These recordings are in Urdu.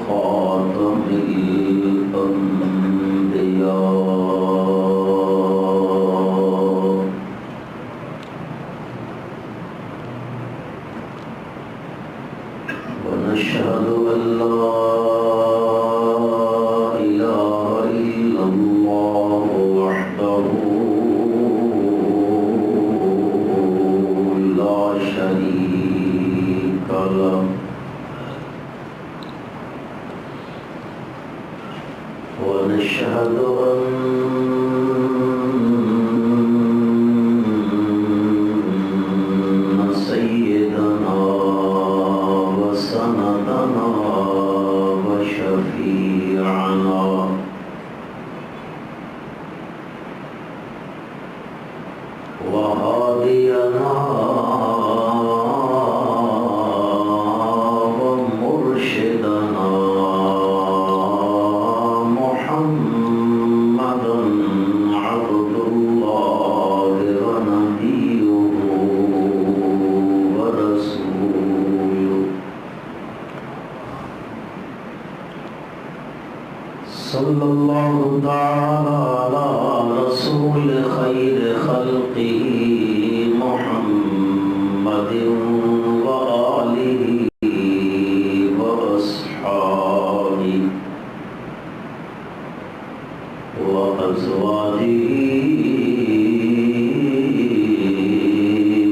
خاتم الأنبياء ونشهد أن لا إله إلا الله وحده لا شريك له ونشهد أن سيدنا وسندنا وشفيعنا وهادينا ومرشدنا محمدا عبد الله ونبيه ورسوله صلى الله تعالى على رسول خير خلقه محمد وآله وأصحابه وأزواجه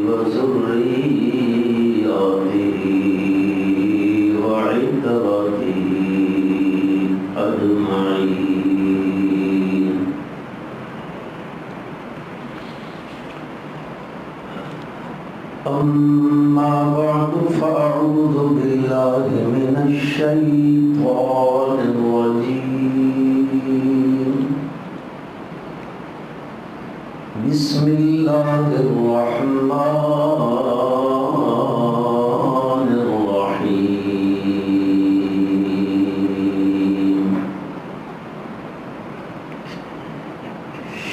وذرياته وعترته أجمعين. أما بعد فأعوذ بالله من الشيطان الرجيم. بسم الله الرحمن الرحيم.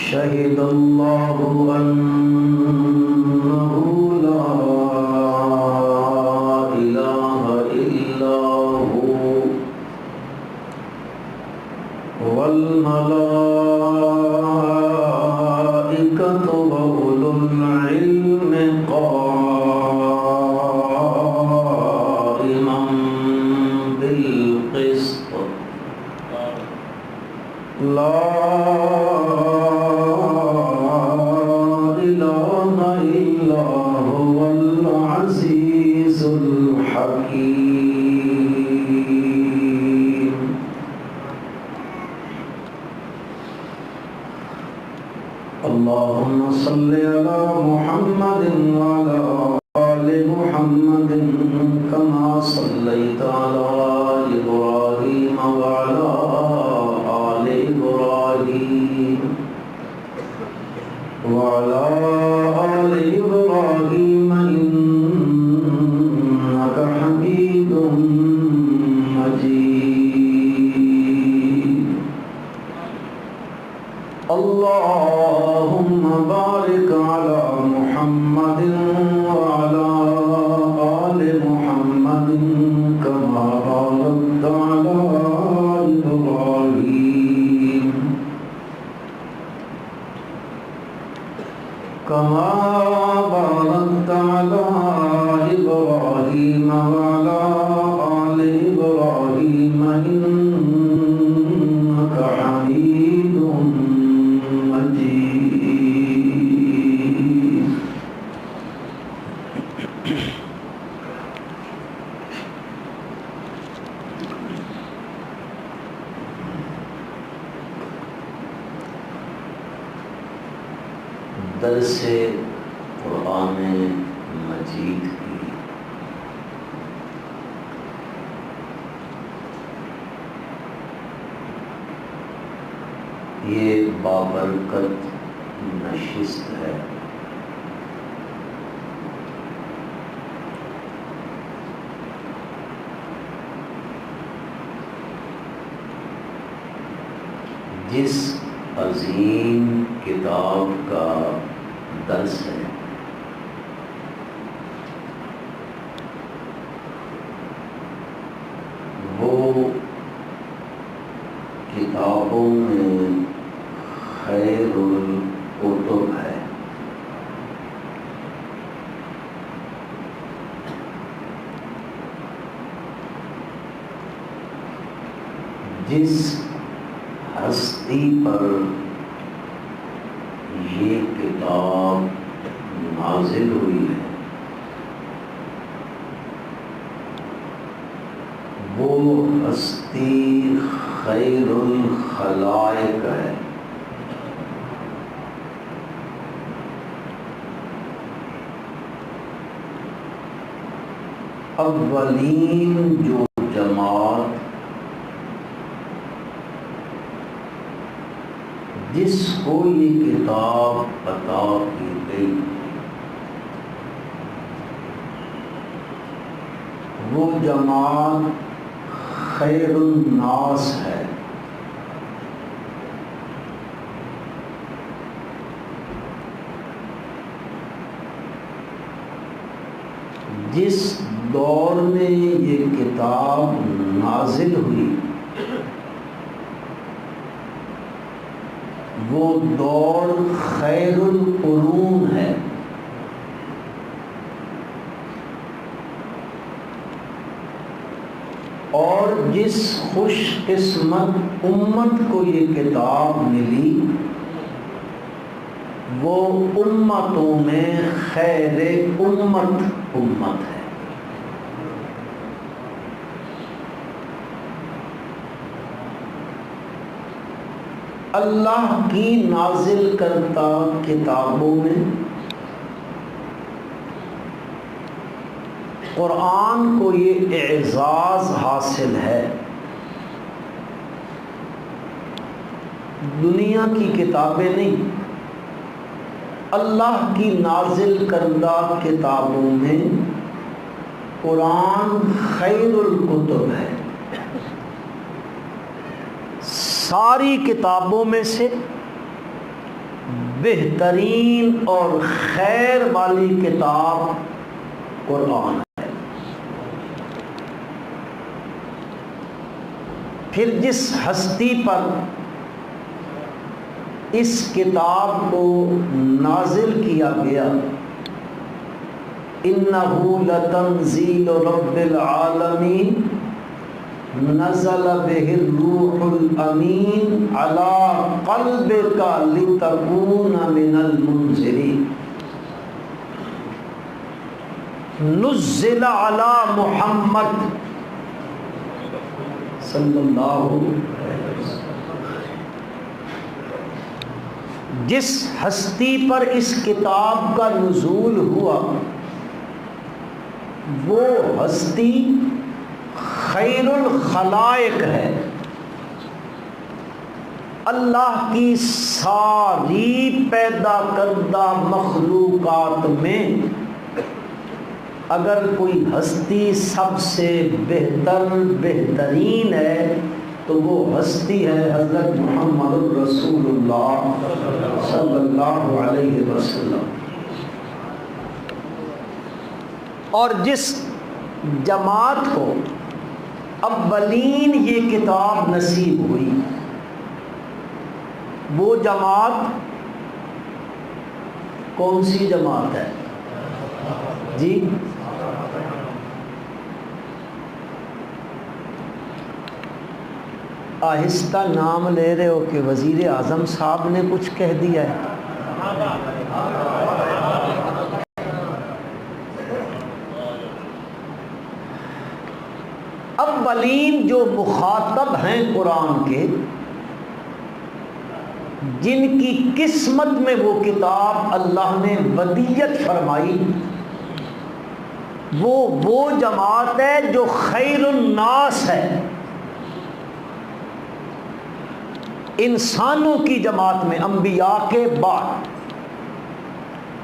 شهد الله أنه لا إله إلا هو والملائكة وأولو العلم قائما بالقسط لا إله إلا هو العزيز الحكيم. اللهم صل على محمد وعلى آل محمد كما صليت على إبراهيم وعلى آل إبراهيم وعلى آل إبراهيم إنك حميد مجيد. اللهم بارك على محمد وعلى آل محمد كما باركت على إبراهيم وعلى آل إبراهيم إنك حميد مجيد. درس قرآن مجید کی یہ بابرکت نشست ہے. جس عظیم کتاب کا درس ہے وہ کتابوں میں خیر الکتب ہے۔ جس ہستی پر یہ کتاب نازل ہوئی ہے وہ ہستی خیر الخلائق ہے۔ اولین جو جماعت جس کو یہ کتاب عطا کی گئی وہ جماعت خیر الناس ہے۔ جس دور میں یہ کتاب نازل ہوئی وہ دور خیر القرون ہے۔ اور جس خوش قسمت امت کو یہ کتاب ملی وہ امتوں میں خیر امت ہے۔ اللہ کی نازل کرتا کتابوں میں قرآن کو یہ اعزاز حاصل ہے، دنیا کی کتابیں نہیں، اللہ کی نازل کردہ کتابوں میں قرآن خیر الکتب ہے۔ ساری کتابوں میں سے بہترین اور خیر والی کتاب قرآن ہے۔ پھر جس ہستی پر اس کتاب کو نازل کیا گیا انہ لتنزیل رب العالمین نزل بہ الروح الامین علی قلبک لتکون من المنذرین نزل علی محمد صلی اللہ علیہ وسلم۔ جس ہستی پر اس کتاب کا نزول ہوا وہ ہستی خیر الخلائق ہے۔ اللہ کی ساری پیدا کردہ مخلوقات میں اگر کوئی ہستی سب سے بہترین ہے تو وہ ہستی ہے حضرت محمد رسول اللہ صلی اللہ علیہ وسلم۔ اور جس جماعت کو اولین یہ کتاب نصیب ہوئی وہ جماعت کون سی جماعت ہے جی؟ آہستہ نام لے رہے ہو کہ وزیر اعظم صاحب نے کچھ کہہ دیا ہے؟ اولین جو مخاطب ہیں قرآن کے جن کی قسمت میں وہ کتاب اللہ نے ودیت فرمائی وہ جماعت ہے جو خیر الناس ہے۔ انسانوں کی جماعت میں انبیاء کے بعد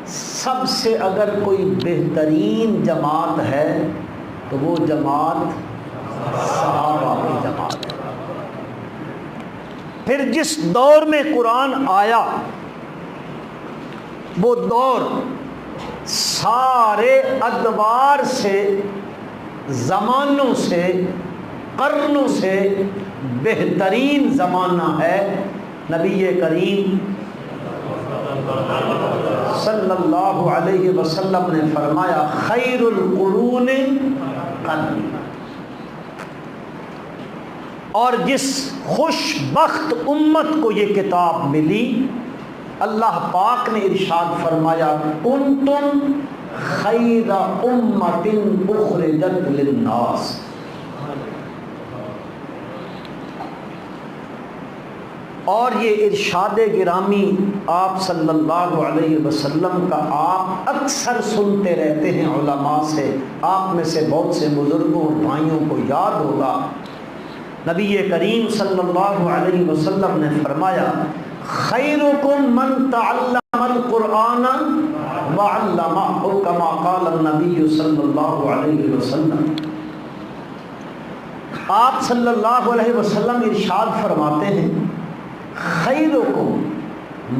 سب سے اگر کوئی بہترین جماعت ہے تو وہ جماعت صحابہ کی جماعت ہے۔ پھر جس دور میں قرآن آیا وہ دور سارے ادوار سے زمانوں سے قرنوں سے بہترین زمانہ ہے۔ نبی کریم صلی اللہ علیہ وسلم نے فرمایا خیر القرون قرنی، اور جس خوش بخت امت کو یہ کتاب ملی، اللہ پاک نے ارشاد فرمایا کنتم خیر امت اخرجت للناس۔ اور یہ ارشاد گرامی آپ صلی اللہ علیہ وسلم کا آپ اکثر سنتے رہتے ہیں علماء سے، آپ میں سے بہت سے بزرگوں اور بھائیوں کو یاد ہوگا۔ نبی کریم صلی اللہ علیہ وسلم نے فرمایا خیرکم من تعلم القرآن وعلمہ، کما قال النبی صلی اللہ علیہ وسلم۔ آپ صلی اللہ علیہ وسلم ارشاد فرماتے ہیں خیرکم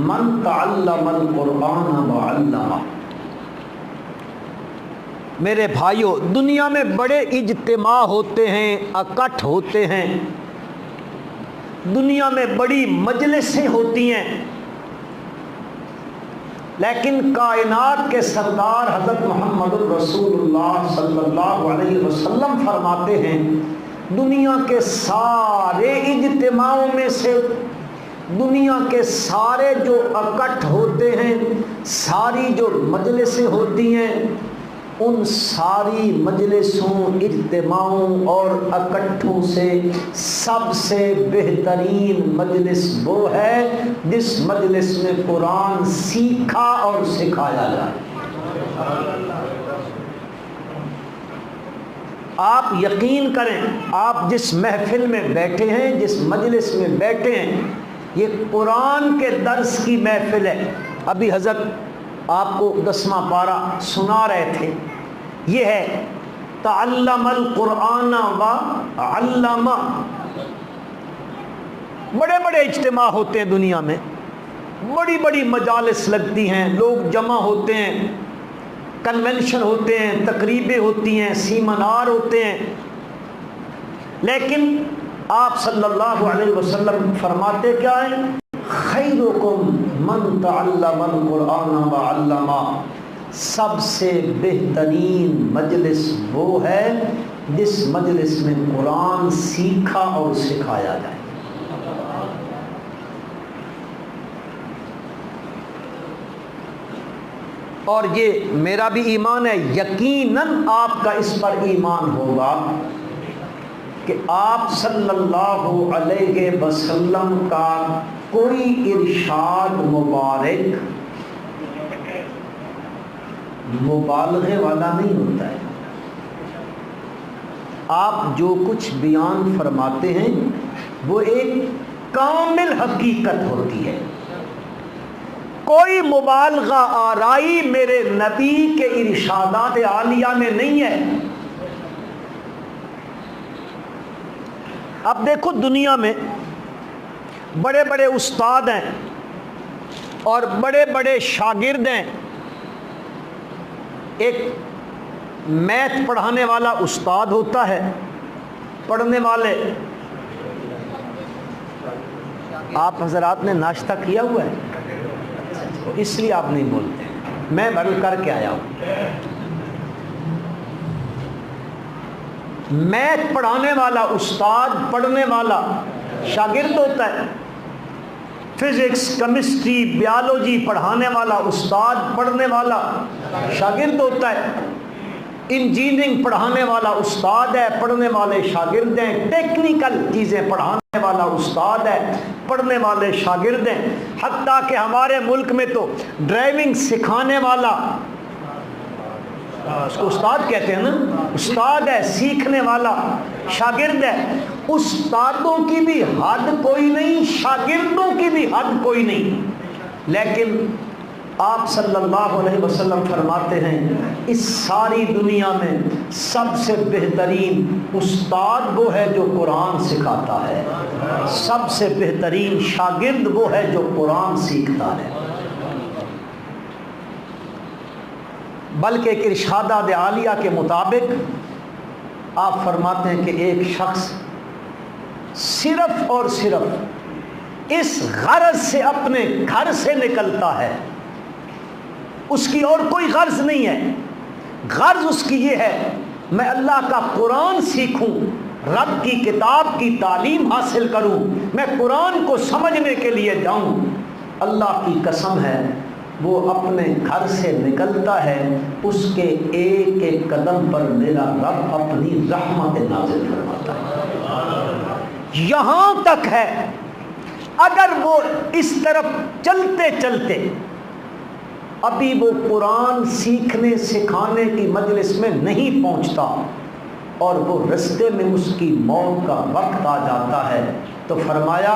من تعلم القرآن وعلمہ۔ میرے بھائیوں، دنیا میں بڑے اجتماع ہوتے ہیں، اکٹھ ہوتے ہیں، دنیا میں بڑی مجلسیں ہوتی ہیں، لیکن کائنات کے سردار حضرت محمد الرسول اللہ صلی اللہ علیہ وسلم فرماتے ہیں دنیا کے سارے اجتماعوں میں سے، دنیا کے سارے جو اکٹھ ہوتے ہیں، ساری جو مجلسیں ہوتی ہیں، ان ساری مجلسوں، اجتماعوں اور اکٹھوں سے سب سے بہترین مجلس وہ ہے جس مجلس میں قرآن سیکھا اور سکھایا جائے۔ آپ یقین کریں، آپ جس محفل میں بیٹھے ہیں، جس مجلس میں بیٹھے ہیں، یہ قرآن کے درس کی محفل ہے۔ ابھی حضرت آپ کو 10واں پارہ سنا رہے تھے، یہ ہے تعلم القرآن وعلم۔ بڑے بڑے اجتماع ہوتے ہیں دنیا میں، بڑی بڑی مجالس لگتی ہیں، لوگ جمع ہوتے ہیں، کنونشن ہوتے ہیں، تقریبیں ہوتی ہیں، سیمینار ہوتے ہیں، لیکن آپ صلی اللہ علیہ وسلم فرماتے کیا ہیں خیرکم من تعلم القرآن وعلمہ۔ سب سے بہترین مجلس وہ ہے جس مجلس میں قرآن سیکھا اور سکھایا جائے۔ اور یہ میرا بھی ایمان ہے، یقیناً آپ کا اس پر ایمان ہوگا کہ آپ صلی اللہ علیہ وسلم کا کوئی ارشاد مبارک مبالغے والا نہیں ہوتا ہے۔ آپ جو کچھ بیان فرماتے ہیں وہ ایک کامل حقیقت ہوتی ہے، کوئی مبالغہ آرائی میرے نبی کے ارشادات عالیہ میں نہیں ہے۔ اب دیکھو دنیا میں بڑے بڑے استاد ہیں اور بڑے بڑے شاگرد ہیں۔ ایک میتھ پڑھانے والا استاد ہوتا ہے، پڑھنے والے، آپ حضرات نے ناشتہ کیا ہوا ہے اس لیے آپ نہیں بولتے، میں بڑھ کر کے آیا ہوں۔ میتھ پڑھانے والا استاد، پڑھنے والا شاگرد ہوتا ہے۔ فزکس، کیمسٹری، بیالوجی پڑھانے والا استاد، پڑھنے والا شاگرد ہوتا ہے۔ انجینئرنگ پڑھانے والا استاد ہے، پڑھنے والے شاگرد ہیں۔ ٹیکنیکل چیزیں پڑھانے والا استاد ہے، پڑھنے والے شاگرد ہیں۔ حتیٰ کہ ہمارے ملک میں تو ڈرائیونگ سکھانے والا، اس کو استاد کہتے ہیں نا، استاد ہے، سیکھنے والا شاگرد ہے۔ استادوں کی بھی حد کوئی نہیں، شاگردوں کی بھی حد کوئی نہیں، لیکن آپ صلی اللہ علیہ وسلم فرماتے ہیں اس ساری دنیا میں سب سے بہترین استاد وہ ہے جو قرآن سکھاتا ہے، سب سے بہترین شاگرد وہ ہے جو قرآن سیکھتا ہے۔ بلکہ ایک ارشادات عالیہ کے مطابق آپ فرماتے ہیں کہ ایک شخص صرف اور صرف اس غرض سے اپنے گھر سے نکلتا ہے، اس کی اور کوئی غرض نہیں ہے، غرض اس کی یہ ہے میں اللہ کا قرآن سیکھوں، رب کی کتاب کی تعلیم حاصل کروں، میں قرآن کو سمجھنے کے لیے جاؤں۔ اللہ کی قسم ہے وہ اپنے گھر سے نکلتا ہے، اس کے ایک ایک قدم پر میرا رب اپنی رحمت نازل فرماتا ہے۔ یہاں تک ہے اگر وہ اس طرف چلتے چلتے ابھی وہ قرآن سیکھنے سکھانے کی مجلس میں نہیں پہنچتا اور وہ رستے میں اس کی موت کا وقت آ جاتا ہے، تو فرمایا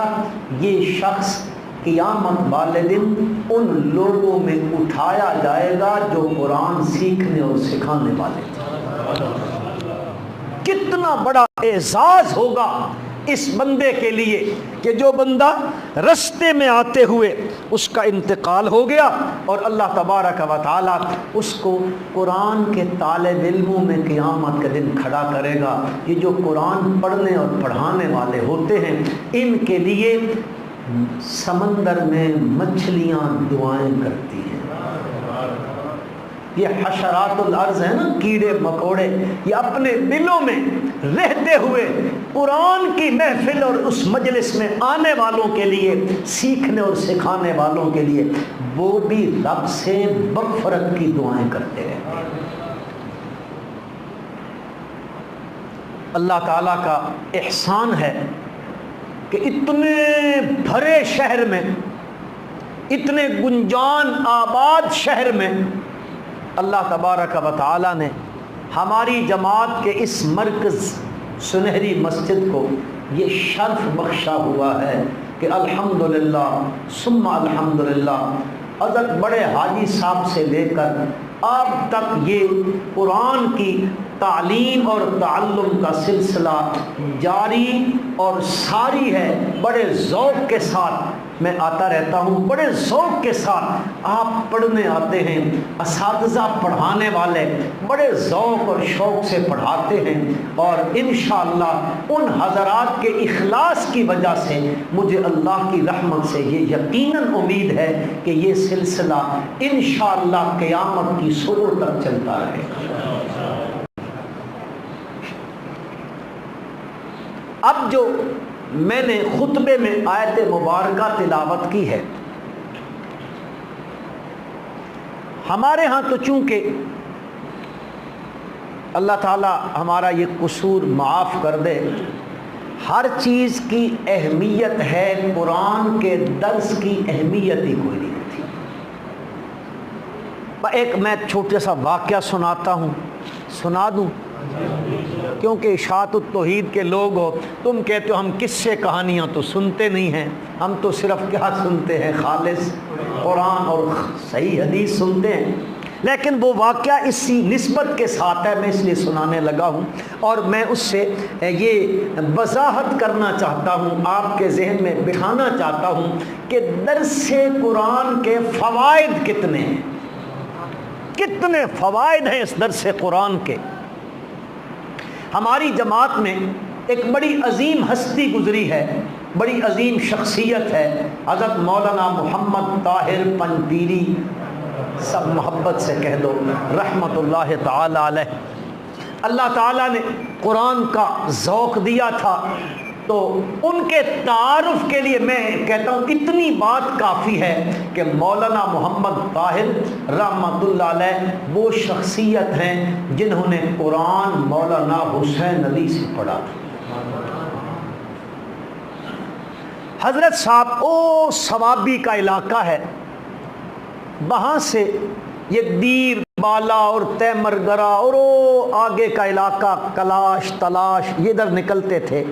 یہ شخص قیامت والے دن ان لوگوں میں اٹھایا جائے گا جو قرآن سیکھنے اور سکھانے والے تھے۔ کتنا بڑا اعزاز ہوگا اس بندے کے لیے کہ جو بندہ رستے میں آتے ہوئے اس کا انتقال ہو گیا اور اللہ تبارک و تعالیٰ اس کو قرآن کے طالب علموں میں قیامت کے دن کھڑا کرے گا۔ یہ جو قرآن پڑھنے اور پڑھانے والے ہوتے ہیں ان کے لیے سمندر میں مچھلیاں دعائیں کرتی ہیں۔ یہ حشرات الارض ہے نا، کیڑے مکوڑے، یہ اپنے دلوں میں رہتے ہوئے قرآن کی محفل اور اس مجلس میں آنے والوں کے لیے، سیکھنے اور سکھانے والوں کے لیے وہ بھی رب سے مغفرت کی دعائیں کرتے رہتے ہیں۔ اللہ تعالیٰ کا احسان ہے کہ اتنے بھرے شہر میں، اتنے گنجان آباد شہر میں اللہ تبارک و تعالیٰ نے ہماری جماعت کے اس مرکز سنہری مسجد کو یہ شرف بخشا ہوا ہے کہ الحمدللہ ثم الحمدللہ حضرت بڑے حاجی صاحب سے لے کر اب تک یہ قرآن کی تعلیم اور تعلم کا سلسلہ جاری اور ساری ہے۔ بڑے ذوق کے ساتھ میں آتا رہتا ہوں، بڑے ذوق کے ساتھ آپ پڑھنے آتے ہیں، اساتذہ پڑھانے والے بڑے ذوق اور شوق سے پڑھاتے ہیں، اور انشاءاللہ ان حضرات کے اخلاص کی وجہ سے مجھے اللہ کی رحمت سے یہ یقیناً امید ہے کہ یہ سلسلہ انشاءاللہ قیامت کی صبح تک چلتا رہے گا۔ اب جو میں نے خطبے میں آیت مبارکہ تلاوت کی ہے، ہمارے ہاں تو چونکہ اللہ تعالیٰ ہمارا یہ قصور معاف کر دے، ہر چیز کی اہمیت ہے، قرآن کے درس کی اہمیت ہی کوئی نہیں تھی۔ ایک میں چھوٹا سا واقعہ سناتا ہوں، سنا دوں؟ کیونکہ اشاعت التوحید کے لوگ ہو، تم کہتے ہو ہم قصے کہانیاں تو سنتے نہیں ہیں، ہم تو صرف کیا سنتے ہیں؟ خالص قرآن اور صحیح حدیث سنتے ہیں۔ لیکن وہ واقعہ اسی نسبت کے ساتھ ہے، میں اس لیے سنانے لگا ہوں، اور میں اس سے یہ وضاحت کرنا چاہتا ہوں، آپ کے ذہن میں بٹھانا چاہتا ہوں کہ درس قرآن کے فوائد کتنے ہیں، کتنے فوائد ہیں اس درس قرآن کے۔ ہماری جماعت میں ایک بڑی عظیم ہستی گزری ہے، بڑی عظیم شخصیت ہے، حضرت مولانا محمد طاہر پنپیری، سب محبت سے کہہ دو، رحمت اللہ تعالی علیہ۔ اللہ تعالیٰ نے قرآن کا ذوق دیا تھا، تو ان کے تعارف کے لیے میں کہتا ہوں اتنی بات کافی ہے کہ مولانا محمد طاہر رحمت اللہ علیہ وہ شخصیت ہیں جنہوں نے قرآن مولانا حسین علی سے پڑھا تھا۔ حضرت صاحب او ثوابی کا علاقہ ہے، وہاں سے یہ دیر بالا اور تیمرگرہ اور آگے کا علاقہ کلاش تلاش یہ ادھر نکلتے تھے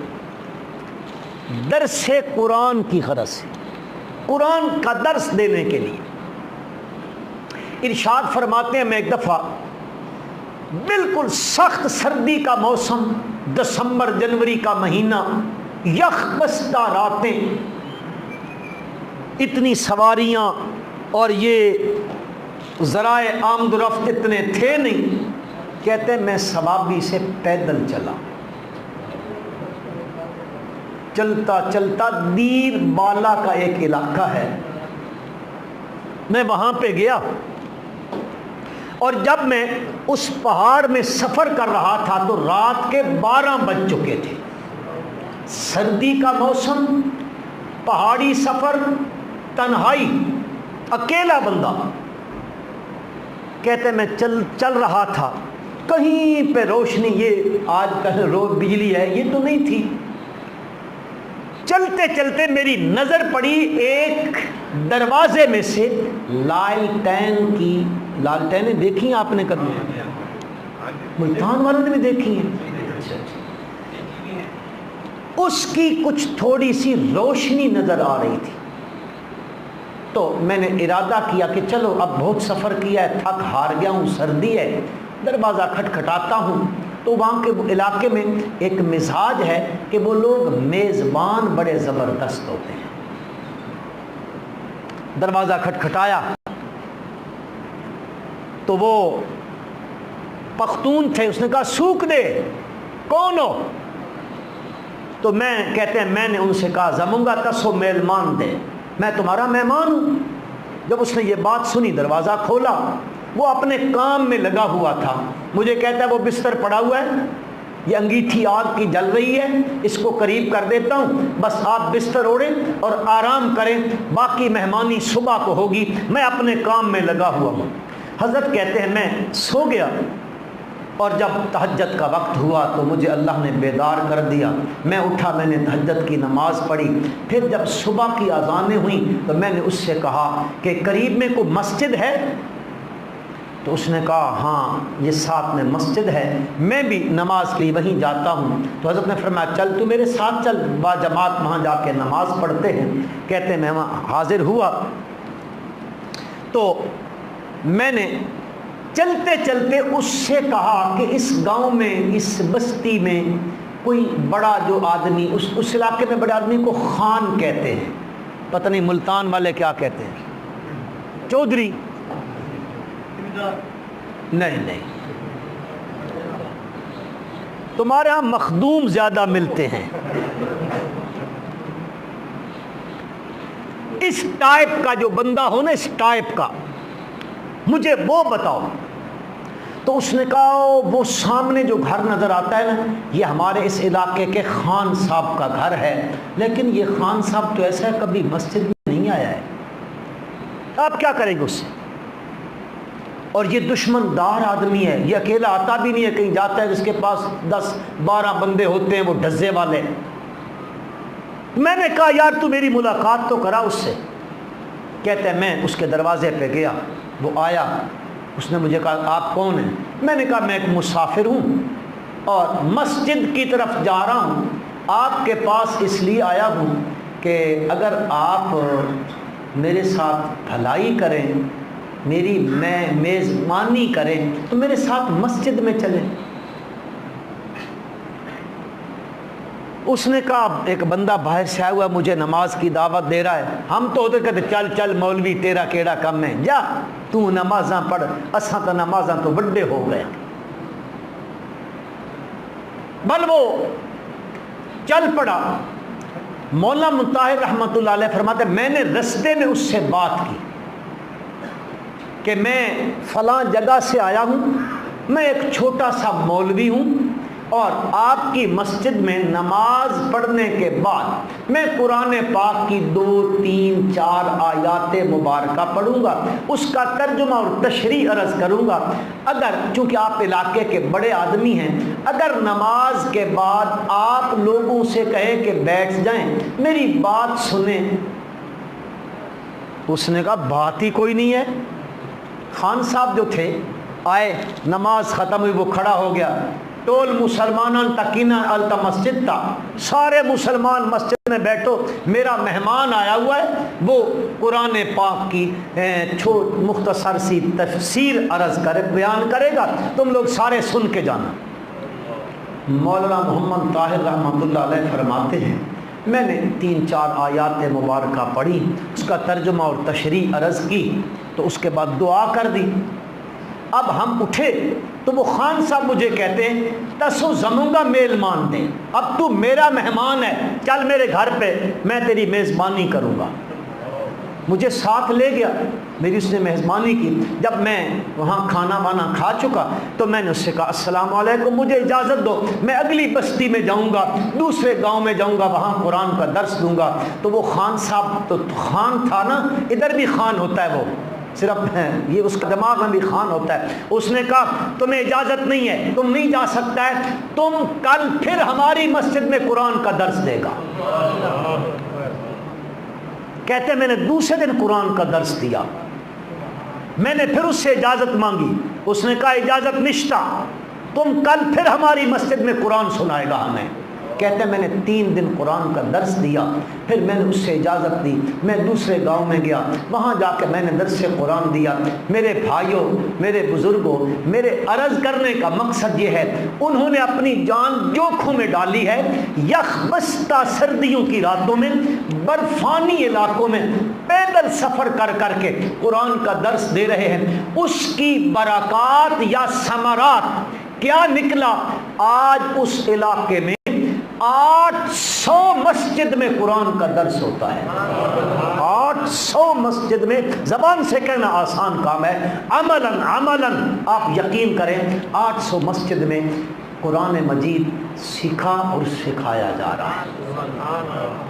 درس قرآن کی غرض سے، قرآن کا درس دینے کے لیے۔ ارشاد فرماتے ہیں، میں ایک دفعہ بالکل سخت سردی کا موسم، دسمبر جنوری کا مہینہ، یخ بستہ راتیں، اتنی سواریاں اور یہ ذرائع آمد و رفت اتنے تھے نہیں، کہتے ہیں میں ثوابی سے پیدل چلا، چلتا چلتا دیر بالا کا ایک علاقہ ہے، میں وہاں پہ گیا، اور جب میں اس پہاڑ میں سفر کر رہا تھا تو رات کے 12 بج چکے تھے، سردی کا موسم، پہاڑی سفر، تنہائی، اکیلا بندہ۔ کہتے میں چل رہا تھا، کہیں پہ روشنی، یہ آج کل بجلی ہے، یہ تو نہیں تھی۔ چلتے چلتے میری نظر پڑی ایک دروازے میں سے لالٹین کی، لالٹینیں دیکھی ہیں آپ نے کبھی؟ ملتان والوں نے بھی دیکھی ہیں۔ اس کی کچھ تھوڑی سی روشنی نظر آ رہی تھی، تو میں نے ارادہ کیا کہ چلو اب بہت سفر کیا ہے، تھک ہار گیا ہوں، سردی ہے، دروازہ کھٹکھٹاتا ہوں۔ تو وہاں کے علاقے میں ایک مزاج ہے کہ وہ لوگ میزبان بڑے زبردست ہوتے ہیں۔ دروازہ کھٹکھٹایا تو وہ پختون تھے، اس نے کہا سوکھ دے، کون ہو؟ تو میں کہتے ہیں میں نے ان سے کہا زمونگا تسو میلمان دے، میں تمہارا مہمان ہوں۔ جب اس نے یہ بات سنی دروازہ کھولا، وہ اپنے کام میں لگا ہوا تھا، مجھے کہتا ہے وہ بستر پڑا ہوا ہے، یہ انگیٹھی آگ کی جل رہی ہے، اس کو قریب کر دیتا ہوں، بس آپ بستر اوڑھیں اور آرام کریں، باقی مہمانی صبح کو ہوگی، میں اپنے کام میں لگا ہوا ہوں۔ حضرت کہتے ہیں میں سو گیا، اور جب تہجد کا وقت ہوا تو مجھے اللہ نے بیدار کر دیا، میں اٹھا، میں نے تہجد کی نماز پڑھی۔ پھر جب صبح کی اذانیں ہوئیں تو میں نے اس سے کہا کہ قریب میں کوئی مسجد ہے؟ تو اس نے کہا ہاں یہ ساتھ میں مسجد ہے، میں بھی نماز کے لیے وہیں جاتا ہوں۔ تو حضرت نے فرمایا چل تو میرے ساتھ چل، با جماعت وہاں جا کے نماز پڑھتے ہیں۔ کہتے ہیں میں وہاں حاضر ہوا، تو میں نے چلتے چلتے اس سے کہا کہ اس گاؤں میں، اس بستی میں کوئی بڑا جو آدمی، اس علاقے میں بڑے آدمی کو خان کہتے ہیں، پتہ نہیں ملتان والے کیا کہتے ہیں، چودھری؟ نہیں، تمہارے ہاں مخدوم زیادہ ملتے ہیں۔ اس ٹائپ کا جو بندہ ہو نا، اس ٹائپ کا، مجھے وہ بتاؤ۔ تو اس نے کہا وہ سامنے جو گھر نظر آتا ہے نا، یہ ہمارے اس علاقے کے خان صاحب کا گھر ہے، لیکن یہ خان صاحب تو ایسا ہے کبھی مسجد میں نہیں آیا ہے، آپ کیا کریں گے اس سے؟ اور یہ دشمن دار آدمی ہے، یہ اکیلا آتا بھی نہیں ہے، کہیں جاتا ہے اس کے پاس 10-12 بندے ہوتے ہیں، وہ ڈزے والے۔ میں نے کہا یار تو میری ملاقات تو کرا اس سے۔ کہتے ہیں میں اس کے دروازے پہ گیا، وہ آیا، اس نے مجھے کہا آپ کون ہیں؟ میں نے کہا میں ایک مسافر ہوں اور مسجد کی طرف جا رہا ہوں، آپ کے پاس اس لیے آیا ہوں کہ اگر آپ میرے ساتھ بھلائی کریں، میری میزبانی کریں تو میرے ساتھ مسجد میں چلیں۔ اس نے کہا ایک بندہ باہر سے آیا ہوا مجھے نماز کی دعوت دے رہا ہے، ہم تو ہوتے کہتے چل چل مولوی تیرا کیڑا کم ہے، جا تو نمازاں پڑھ، اساں تو نمازاں تو بڑے ہو گئے۔ بل وہ چل پڑا۔ مولانا مطہر رحمۃ اللہ علیہ فرماتے میں نے رستے میں اس سے بات کی کہ میں فلاں جگہ سے آیا ہوں، میں ایک چھوٹا سا مولوی ہوں، اور آپ کی مسجد میں نماز پڑھنے کے بعد میں قرآن پاک کی 2, 3, 4 آیات مبارکہ پڑھوں گا، اس کا ترجمہ اور تشریح عرض کروں گا۔ اگر چونکہ آپ علاقے کے بڑے آدمی ہیں، اگر نماز کے بعد آپ لوگوں سے کہیں کہ بیٹھ جائیں، میری بات سنیں۔ اس نے کہا بات ہی کوئی نہیں ہے۔ خان صاحب جو تھے آئے، نماز ختم ہوئی، وہ کھڑا ہو گیا، ٹول مسلمانان تکینا التا مسجد تھا، سارے مسلمان مسجد میں بیٹھو، میرا مہمان آیا ہوا ہے، وہ قرآن پاک کی مختصر سی تفسیر عرض کرے، بیان کرے گا، تم لوگ سارے سن کے جانا۔ مولانا محمد طاہر رحمۃ اللہ علیہ فرماتے ہیں میں نے 3-4 آیات مبارکہ پڑھی، اس کا ترجمہ اور تشریح عرض کی، تو اس کے بعد دعا کر دی۔ اب ہم اٹھے تو وہ خان صاحب مجھے کہتے ہیں تسو زموں گا میلمان دے، اب تو میرا مہمان ہے، چل میرے گھر پہ میں تیری میزبانی کروں گا۔ مجھے ساتھ لے گیا، میری اس نے میزبانی کی۔ جب میں وہاں کھانا وانا کھا چکا تو میں نے اس سے کہا السلام علیکم، مجھے اجازت دو، میں اگلی بستی میں جاؤں گا، دوسرے گاؤں میں جاؤں گا، وہاں قرآن کا درس دوں گا۔ تو وہ خان صاحب تو خان تھا نا، ادھر بھی خان ہوتا ہے، وہ صرف یہ اس کا دماغ میں بھی خان ہوتا ہے۔ اس نے کہا تمہیں اجازت نہیں ہے، تم نہیں جا سکتا ہے، تم کل پھر ہماری مسجد میں قرآن کا درس دے گا۔ کہتے ہیں میں نے دوسرے دن قرآن کا درس دیا، میں نے پھر اس سے اجازت مانگی، اس نے کہا اجازت نشتا، تم کل پھر ہماری مسجد میں قرآن سنائے گا ہمیں۔ کہتے ہیں میں نے 3 دن قرآن کا درس دیا، پھر میں نے اس سے اجازت دی، میں دوسرے گاؤں میں گیا، وہاں جا کے میں نے درس قرآن دیا۔ میرے بھائیوں، میرے بزرگوں، میرے عرض کرنے کا مقصد یہ ہے، انہوں نے اپنی جان جوکھوں میں ڈالی ہے، یخ بستہ سردیوں کی راتوں میں، برفانی علاقوں میں پیدل سفر کر کر کے قرآن کا درس دے رہے ہیں۔ اس کی برکات یا ثمرات کیا نکلا؟ آج اس علاقے میں 800 مسجد میں قرآن کا درس ہوتا ہے۔ 800 مسجد میں، زبان سے کہنا آسان کام ہے، عملاً آپ یقین کریں 800 مسجد میں قرآن مجید سیکھا اور سکھایا جا رہا ہے۔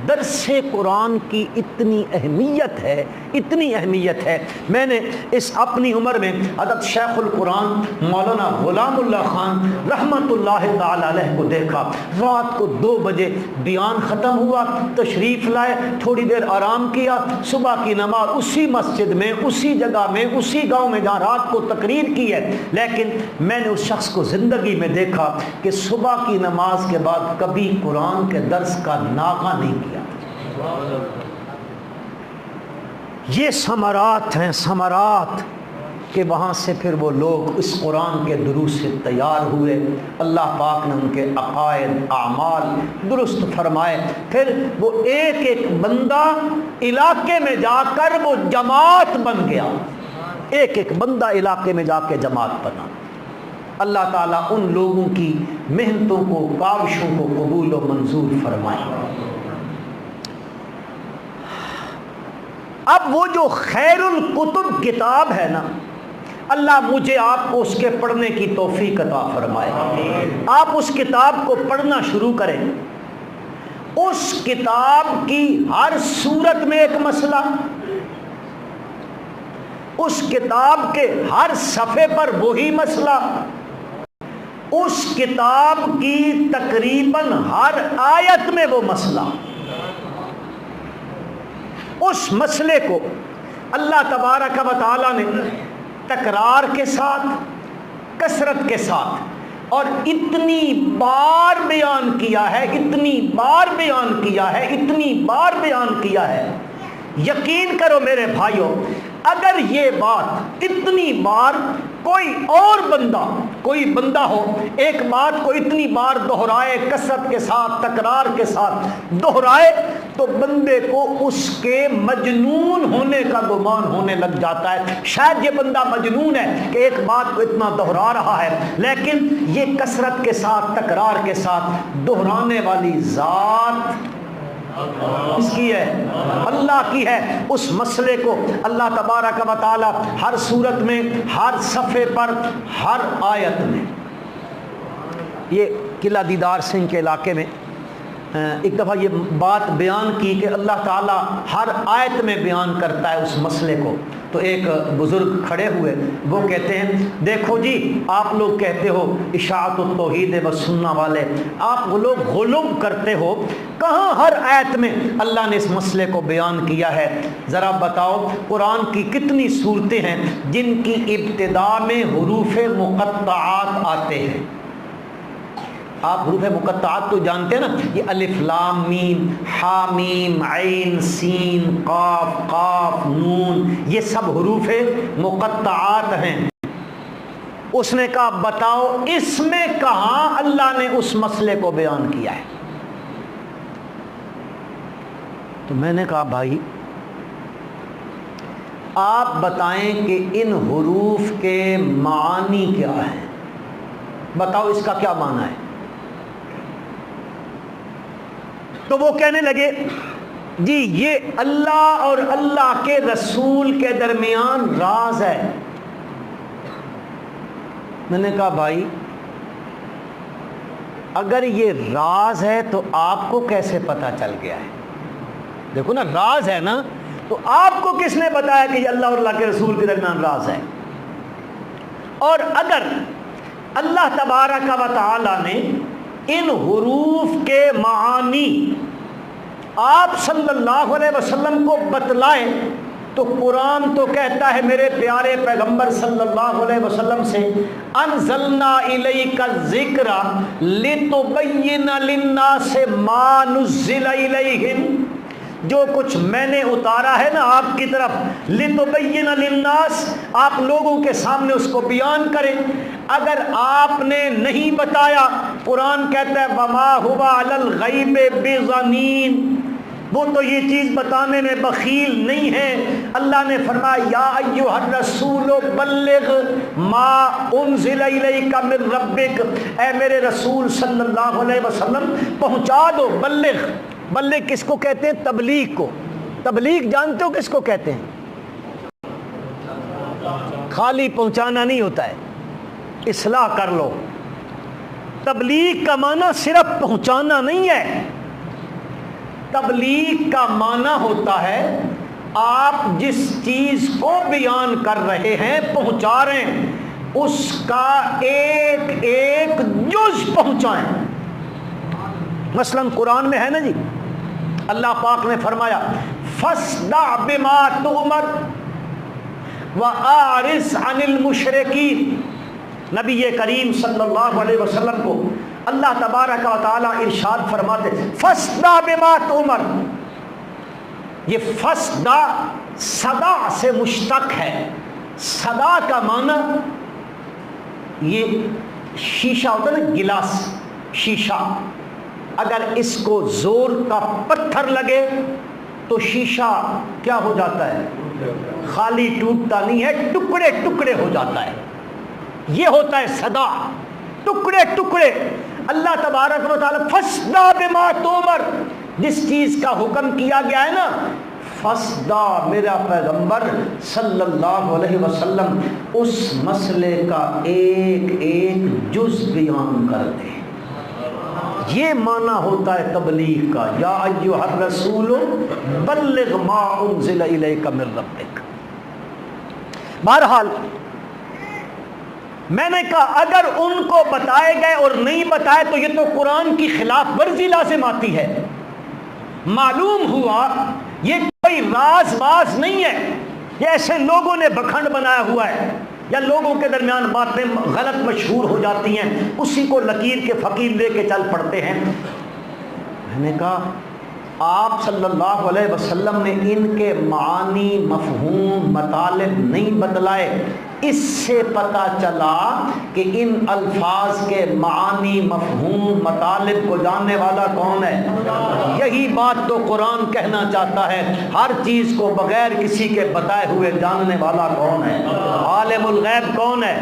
درس قرآن کی اتنی اہمیت ہے، اتنی اہمیت ہے۔ میں نے اس اپنی عمر میں حضرت شیخ القرآن مولانا غلام اللہ خان رحمت اللہ تعالی علیہ کو دیکھا، رات کو 2 بجے بیان ختم ہوا، تشریف لائے، تھوڑی دیر آرام کیا، صبح کی نماز اسی مسجد میں، اسی جگہ میں، اسی گاؤں میں جہاں رات کو تقریر کی ہے۔ لیکن میں نے اس شخص کو زندگی میں دیکھا کہ صبح کی نماز کے بعد کبھی قرآن کے درس کا ناغہ نہیں کیا۔ یہ ثمرات ہیں، ثمرات کہ وہاں سے پھر وہ لوگ اس قرآن کے دروس سے تیار ہوئے، اللہ پاک نے ان کے عقائد اعمال درست فرمائے۔ پھر وہ ایک ایک بندہ علاقے میں جا کر وہ جماعت بن گیا، ایک ایک بندہ علاقے میں جا کے جماعت بنا۔ اللہ تعالیٰ ان لوگوں کی محنتوں کو، کاوشوں کو قبول و منظور فرمائے۔ اب وہ جو خیر الکتب کتاب ہے نا، اللہ مجھے آپ کو اس کے پڑھنے کی توفیق عطا فرمائے۔ آپ اس کتاب کو پڑھنا شروع کریں، اس کتاب کی ہر صورت میں ایک مسئلہ، اس کتاب کے ہر صفحے پر وہی مسئلہ، اس کتاب کی تقریباً ہر آیت میں وہ مسئلہ۔ اس مسئلے کو اللہ تبارک و تعالی نے تکرار کے ساتھ، کثرت کے ساتھ اور اتنی بار بیان کیا ہے، اتنی بار بیان کیا ہے، اتنی بار بیان کیا ہے، یقین کرو میرے بھائیوں، اگر یہ بات اتنی بار کوئی بندہ ہو، ایک بات کو اتنی بار دہرائے، کثرت کے ساتھ، تکرار کے ساتھ دہرائے، تو بندے کو اس کے مجنون ہونے کا گمان ہونے لگ جاتا ہے۔ شاید یہ بندہ مجنون ہے کہ ایک بات کو اتنا دہرا رہا ہے، لیکن یہ کثرت کے ساتھ، تکرار کے ساتھ دہرانے والی ذات اس کی ہے، اللہ کی ہے۔ اس مسئلے کو اللہ تبارک و تعالی ہر صورت میں، ہر صفحے پر، ہر آیت میں۔ یہ قلعہ دیدار سنگھ کے علاقے میں ایک دفعہ یہ بات بیان کی کہ اللہ تعالیٰ ہر آیت میں بیان کرتا ہے اس مسئلے کو، تو ایک بزرگ کھڑے ہوئے، وہ کہتے ہیں دیکھو جی، آپ لوگ کہتے ہو اشاعت التوحید و سنہ والے، آپ وہ لوگ غلو کرتے ہو، کہاں ہر آیت میں اللہ نے اس مسئلے کو بیان کیا ہے؟ ذرا بتاؤ قرآن کی کتنی صورتیں ہیں جن کی ابتدا میں حروف مقطعات آتے ہیں؟ آپ حروف مقطعات تو جانتے ہیں نا، یہ الف لام میم، ہا میم عین سین قاف قاف نون، یہ سب حروف مقطعات ہیں۔ اس نے کہا بتاؤ اس میں کہاں اللہ نے اس مسئلے کو بیان کیا ہے؟ تو میں نے کہا بھائی آپ بتائیں کہ ان حروف کے معانی کیا ہیں، بتاؤ اس کا کیا معنی ہے؟ تو وہ کہنے لگے جی یہ اللہ اور اللہ کے رسول کے درمیان راز ہے۔ میں نے کہا بھائی اگر یہ راز ہے تو آپ کو کیسے پتہ چل گیا ہے؟ دیکھو نا، راز ہے نا، تو آپ کو کس نے بتایا کہ یہ اللہ اور اللہ کے رسول کے درمیان راز ہے؟ اور اگر اللہ تبارک و تعالی نے ان حروف کے معانی آپ صلی اللہ علیہ وسلم کو بتلائے تو قرآن تو کہتا ہے میرے پیارے پیغمبر صلی اللہ علیہ وسلم سے، انزلنا الیک الذکر لتبین للناس ما نزل الیہم، جو کچھ میں نے اتارا ہے نا آپ کی طرف، لتبین للناس، آپ لوگوں کے سامنے اس کو بیان کریں۔ اگر آپ نے نہیں بتایا، قرآن کہتا ہے وما هو علی الغیب بضنین، وہ تو یہ چیز بتانے میں بخیل نہیں ہے۔ اللہ نے فرمایا یا ایھا الرسول بلغ ما انزل الیک من ربک، اے میرے رسول صلی اللہ علیہ وسلم پہنچا دو۔ بلغ، بلغ کس کو کہتے ہیں؟ تبلیغ کو۔ تبلیغ جانتے ہو کس کو کہتے ہیں؟ خالی پہنچانا نہیں ہوتا ہے، اصلاح کر لو۔ تبلیغ کا معنی صرف پہنچانا نہیں ہے، تبلیغ کا معنی ہوتا ہے آپ جس چیز کو بیان کر رہے ہیں، پہنچا رہے ہیں، اس کا ایک ایک جز پہنچائیں۔ مثلا قرآن میں ہے نا جی، اللہ پاک نے فرمایا فاصدع بما تؤمر واعرض عن المشرکین۔ نبی کریم صلی اللہ علیہ وسلم کو اللہ تبارک و تعالی ارشاد فرماتے فاصدع بما تؤمر، یہ فاصدع صدا سے مشتق ہے۔ صدا کا معنی یہ شیشہ ہوتا ہے نا، گلاس، شیشہ، اگر اس کو زور کا پتھر لگے تو شیشہ کیا ہو جاتا ہے؟ خالی ٹوٹتا نہیں ہے، ٹکڑے ٹکڑے ہو جاتا ہے۔ یہ ہوتا ہے صدا، ٹکڑے ٹکڑے۔ اللہ تبارک و تعالی فاصدع بما تؤمر، جس چیز کا حکم کیا گیا ہے نا، فاصدع، میرا پیغمبر صلی اللہ علیہ وسلم اس مسئلے کا ایک ایک جز بیان کر دے۔ یہ معنی ہوتا ہے تبلیغ کا، یا ایھا الرسول بلغ ما انزل الیک من ربک۔ بہرحال میں نے کہا اگر ان کو بتائے گئے اور نہیں بتائے تو یہ تو قرآن کی خلاف ورزی لازم آتی ہے۔ معلوم ہوا یہ کوئی راز باز نہیں ہے، یہ ایسے لوگوں نے بکھنڈ بنایا ہوا ہے، یا لوگوں کے درمیان باتیں غلط مشہور ہو جاتی ہیں، اسی کو لکیر کے فقیر لے کے چل پڑتے ہیں۔ میں نے کہا آپ صلی اللہ علیہ وسلم نے ان کے معانی، مفہوم، مطالب نہیں بتلائے، اس سے پتہ چلا کہ ان الفاظ کے معانی، مفہوم، مطالب کو جاننے والا کون ہے؟ یہی بات تو قرآن کہنا چاہتا ہے، ہر چیز کو بغیر کسی کے بتائے ہوئے جاننے والا کون ہے؟ عالم الغیب کون ہے؟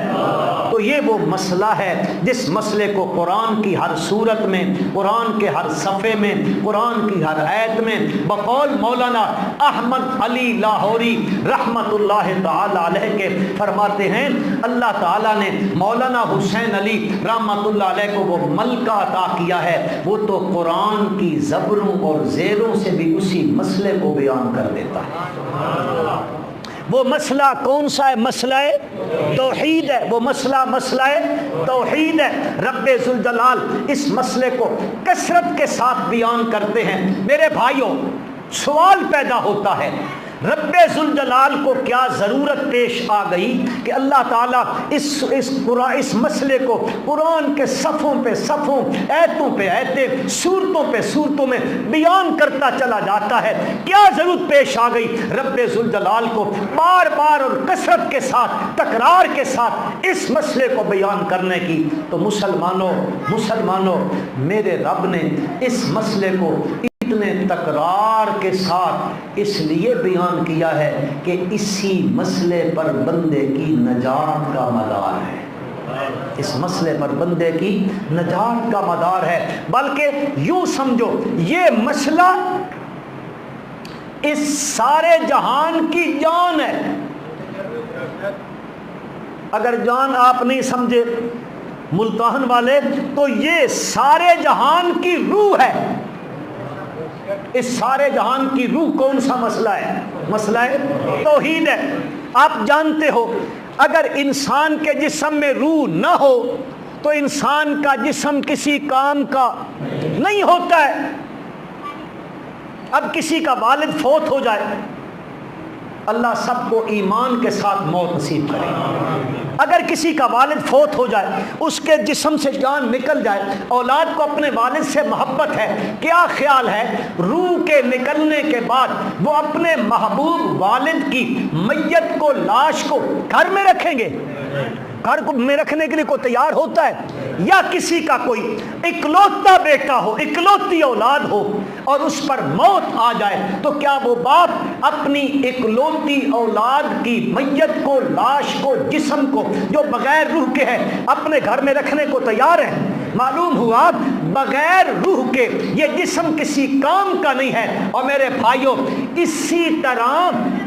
تو یہ وہ مسئلہ ہے جس مسئلے کو قرآن کی ہر صورت میں، قرآن کے ہر صفحے میں، قرآن کی ہر آیت میں بقول مولانا احمد علی لاہوری رحمت اللہ تعالی علیہ کے فرماتے ہیں، اللہ تعالیٰ نے مولانا حسین علی رحمت اللہ علیہ کو وہ ملکہ عطا کیا ہے، وہ تو قرآن کی زبروں اور زیروں سے بھی اسی مسئلے کو بیان کر دیتا ہے۔ وہ مسئلہ کون سا ہے؟ مسئلہ توحید ہے، وہ مسئلہ توحید ہے۔ رب ذوالجلال اس مسئلے کو کثرت کے ساتھ بیان کرتے ہیں۔ میرے بھائیوں، سوال پیدا ہوتا ہے رب ذوالجلال کو کیا ضرورت پیش آ گئی کہ اللہ تعالیٰ اس مسئلے کو قرآن کے صفوں پہ صفوں، آیتوں پہ آیتیں، سورتوں پہ سورتوں میں بیان کرتا چلا جاتا ہے؟ کیا ضرورت پیش آ گئی رب ذوالجلال کو بار بار اور کثرت کے ساتھ، تکرار کے ساتھ اس مسئلے کو بیان کرنے کی؟ تو مسلمانوں، میرے رب نے اس مسئلے کو اتنے تکرار پیار کے ساتھ اس لیے بیان کیا ہے کہ اسی مسئلے پر بندے کی نجات کا مدار ہے، اس مسئلے پر بندے کی نجات کا مدار ہے۔ بلکہ یوں سمجھو یہ مسئلہ اس سارے جہان کی جان ہے۔ اگر جان آپ نہیں سمجھے ملتان والے تو یہ سارے جہان کی روح ہے۔ اس سارے جہان کی روح کون سا مسئلہ ہے؟ مسئلہ توحید ہے۔ آپ جانتے ہو اگر انسان کے جسم میں روح نہ ہو تو انسان کا جسم کسی کام کا نہیں ہوتا ہے۔ اب کسی کا والد فوت ہو جائے، اللہ سب کو ایمان کے ساتھ موت نصیب کرے۔ اگر کسی کا والد فوت ہو جائے، اس کے جسم سے جان نکل جائے، اولاد کو اپنے والد سے محبت ہے، کیا خیال ہے روح کے نکلنے کے بعد وہ اپنے محبوب والد کی میت کو، لاش کو گھر میں رکھیں گے؟ گھر میں رکھنے کے لیے کوئی تیار ہوتا ہے؟ یا کسی کا کوئی اکلوتا بیٹا ہو، اکلوتی اولاد ہو اور اس پر موت آ جائے تو کیا وہ باپ اپنی اکلوتی اولاد کی میت کو، لاش کو، جسم کو جو بغیر روح کے ہے اپنے گھر میں رکھنے کو تیار ہے؟ معلوم ہوا بغیر روح کے یہ جسم کسی کام کا نہیں ہے۔ اور میرے بھائیوں اسی طرح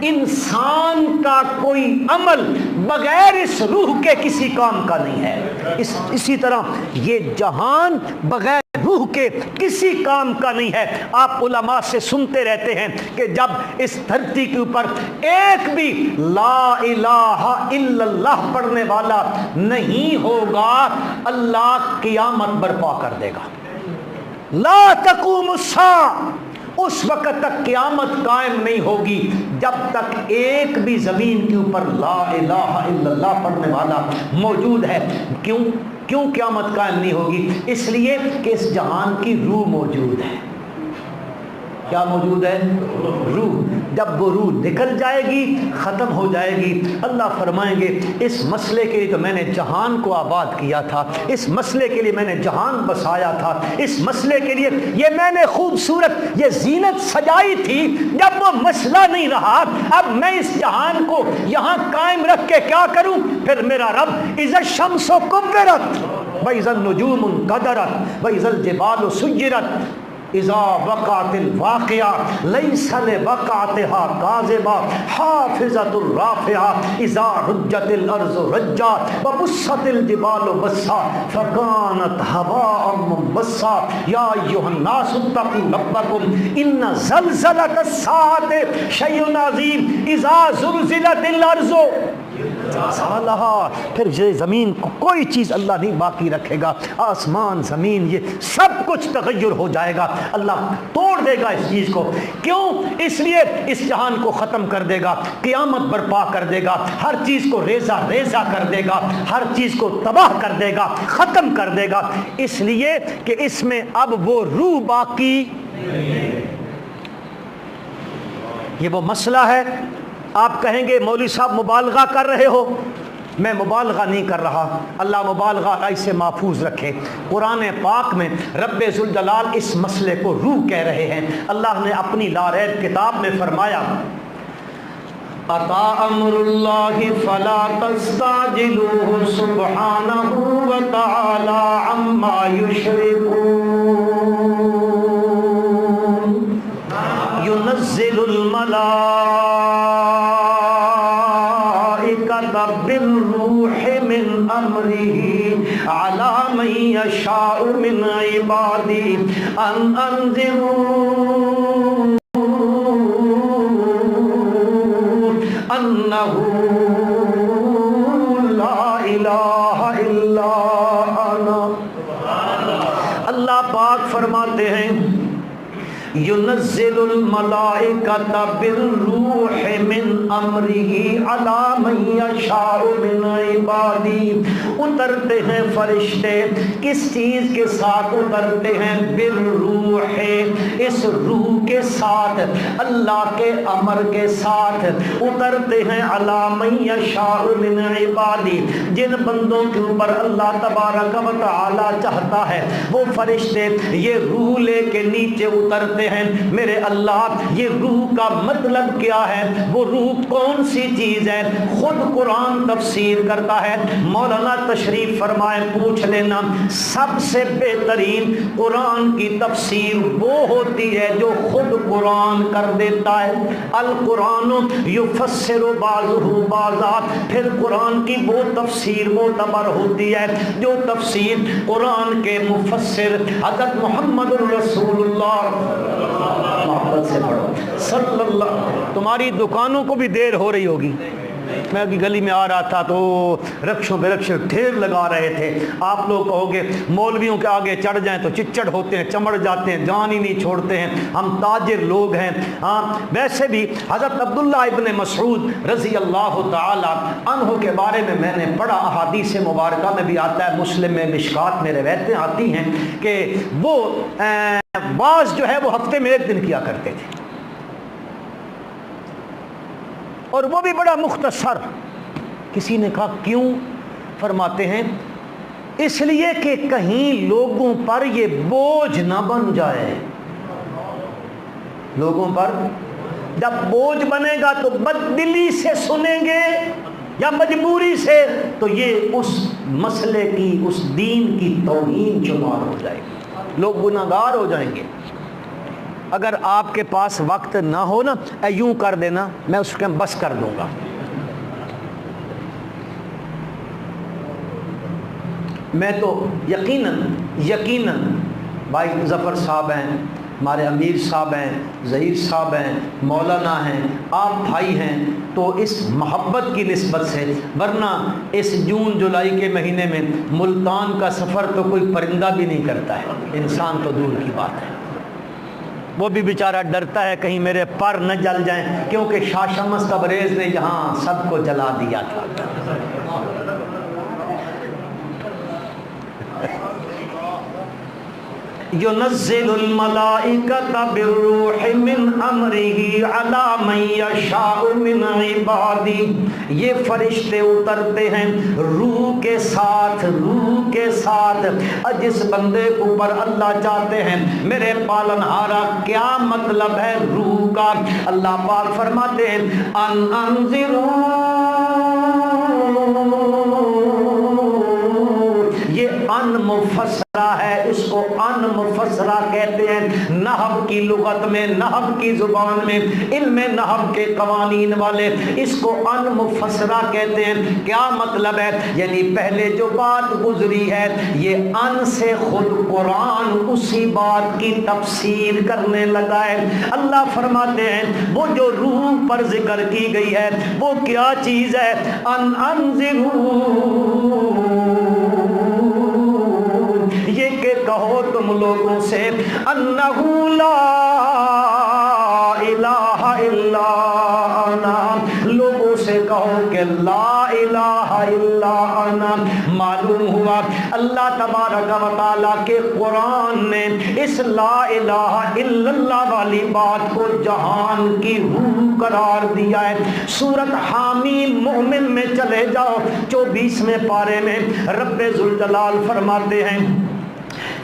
انسان کا کوئی عمل بغیر اس روح کے کسی کام کا نہیں ہے۔ اسی طرح یہ جہان بغیر روح کے کسی کام کا نہیں ہے۔ آپ علماء سے سنتے رہتے ہیں کہ جب اس دھرتی کے اوپر ایک بھی لا الہ الا اللہ پڑھنے والا نہیں ہوگا اللہ قیامت برپا کر دے گا۔ لا تقوم الساعہ، اس وقت تک قیامت قائم نہیں ہوگی جب تک ایک بھی زمین کے اوپر لا الہ الا اللہ پڑھنے والا موجود ہے۔ کیوں قیامت قائم نہیں ہوگی؟ اس لیے کہ اس جہان کی روح موجود ہے۔ کیا موجود ہے؟ روح۔ جب وہ روح نکل جائے گی، ختم ہو جائے گی، اللہ فرمائیں گے اس مسئلے کے لیے تو میں نے جہان کو آباد کیا تھا، اس مسئلے کے لیے میں نے جہان بسایا تھا، اس مسئلے کے لیے یہ میں نے خوبصورت یہ زینت سجائی تھی۔ جب وہ مسئلہ نہیں رہا، اب میں اس جہان کو یہاں قائم رکھ کے کیا کروں؟ پھر میرا رب اذا الشمس کورت واذا النجوم انکدرت واذا الجبال سیرت اذا وقعت الواقعہ لیس لوقعتها کاذبہ حافظۃ الرافعہ اذا رجت الارض رجا وبست الجبال بسا فکانت هباء منبثا یا ایھا الناس اتقوا ربکم ان زلزلۃ الساعۃ شیء عظیم اذا زلزلت الارض زلزالہا۔ پھر یہ زمین کو کوئی چیز اللہ نہیں باقی رکھے گا، آسمان زمین یہ سب کچھ تغیر ہو جائے گا، اللہ توڑ دے گا اس چیز کو۔ کیوں؟ اس لیے اس جہان کو ختم کر دے گا، قیامت برپا کر دے گا، ہر چیز کو ریزہ ریزہ کر دے گا، ہر چیز کو تباہ کر دے گا، ختم کر دے گا، اس لیے کہ اس میں اب وہ روح باقی۔ یہ وہ مسئلہ ہے۔ آپ کہیں گے مولوی صاحب مبالغہ کر رہے ہو، میں مبالغہ نہیں کر رہا، اللہ مبالغہ ایسے محفوظ رکھے۔ قرآن پاک میں رب ذوالجلال اس مسئلے کو روح کہہ رہے ہیں۔ اللہ نے اپنی لا ریب کتاب میں فرمایا اتا امر اللہ فلا تستعجلوہ سبحانہ وتعالی عما یشرکون ينزل الملائكة بالروح من أمره على من يشاء من عباده أن أنذروا أنه لا إله إلا أنا۔ اللہ پاک فرماتے ہیں ينزل الملائکۃ بالروح من امرہ علی من یشاء من عبادہ۔ اترتے ہیں فرشتے، کس چیز کے ساتھ اترتے ہیں؟ بالروح، اس روح کے ساتھ، اللہ کے امر کے ساتھ اترتے ہیں علی من یشاء من عبادہ، جن بندوں کے اوپر اللہ تبارک و تعالی چاہتا ہے وہ فرشتے یہ روح لے کے نیچے اترتے ہیں۔ میرے اللہ یہ روح کا مطلب کیا ہے، وہ روح کون سی چیز ہے؟ خود قرآن تفسیر کرتا ہے۔ مولانا تشریف فرمائے، پوچھ لینا سب سے بہترین قرآن کی تفسیر وہ ہوتی ہے جو خود قرآن کر دیتا ہے۔ القرآن یفسر بعضہ بعضا، پھر قرآن کی وہ تفسیر معتبر ہوتی ہے جو تفسیر قرآن کے مفسر حضرت محمد الرسول اللہ، محبت سے پڑھو صلی اللہ۔ تمہاری دکانوں کو بھی دیر ہو رہی ہوگی، میں ابھی گلی میں آ رہا تھا تو رکشوں پہ رکشے ڈھیر لگا رہے تھے۔ آپ لوگ کہو گے مولویوں کے آگے چڑھ جائیں تو چچڑ ہوتے ہیں، چمڑ جاتے ہیں، جان ہی نہیں چھوڑتے ہیں، ہم تاجر لوگ ہیں۔ ہاں ویسے بھی حضرت عبداللہ ابن مسعود رضی اللہ تعالی عنہ کے بارے میں نے پڑھا، احادیث مبارکہ میں بھی آتا ہے، مسلم میں مشکات میں روایتیں آتی ہیں کہ وہ واعظ جو ہے وہ ہفتے میں ایک دن کیا کرتے تھے، اور وہ بھی بڑا مختصر۔ کسی نے کہا کیوں؟ فرماتے ہیں اس لیے کہ کہیں لوگوں پر یہ بوجھ نہ بن جائے۔ لوگوں پر جب بوجھ بنے گا تو بددلی سے سنیں گے یا مجبوری سے، تو یہ اس مسئلے کی، اس دین کی توہین شمار ہو جائے گی، لوگ گناہگار ہو جائیں گے۔ اگر آپ کے پاس وقت نہ ہو نا، یوں کر دینا، میں اس کے بس کر دوں گا۔ میں تو یقیناً بھائی ظفر صاحب ہیں، ہمارے امیر صاحب ہیں، ظہیر صاحب ہیں، مولانا ہیں، آپ بھائی ہیں، تو اس محبت کی نسبت سے، ورنہ اس جون جولائی کے مہینے میں ملتان کا سفر تو کوئی پرندہ بھی نہیں کرتا ہے، انسان تو دور کی بات ہے۔ وہ بھی بیچارہ ڈرتا ہے کہیں میرے پر نہ جل جائیں، کیونکہ شاہ شمس تبریز نے یہاں سب کو جلا دیا تھا۔ ينزل الملائکۃ بالروح من امرہ علی من یشاء من عبادہ، یہ فرشتے اترتے ہیں روح کے ساتھ جس بندے کے اوپر اللہ چاہتے ہیں۔ میرے پالنہارا کیا مطلب ہے روح کا؟ اللہ پاک فرماتے ہیں انذروا، یہ ان مفسرہ ہے، اس کو ان مفسرہ کہتے ہیں نحو کی لغت میں، نحو کی زبان میں، علم نحو کے قوانین والے اس کو ان مفسرہ کہتے ہیں۔ کیا مطلب ہے؟ یعنی پہلے جو بات گزری ہے یہ ان سے خود قرآن اسی بات کی تفسیر کرنے لگا ہے۔ اللہ فرماتے ہیں وہ جو روح پر ذکر کی گئی ہے وہ کیا چیز ہے؟ یہ کہ کہو تم لوگوں سے انہو لا الہ الا انا، لوگوں سے کہو کہ لا الہ الا انا۔ معلوم ہوا اللہ تبارک و تعالیٰ کے قرآن نے اس لا الہ الا اللہ والی بات کو جہان کی روح قرار دیا ہے۔ سورۃ حامیم مومن میں چلے جاؤ، 24ویں پارے میں رب ذوالجلال فرماتے ہیں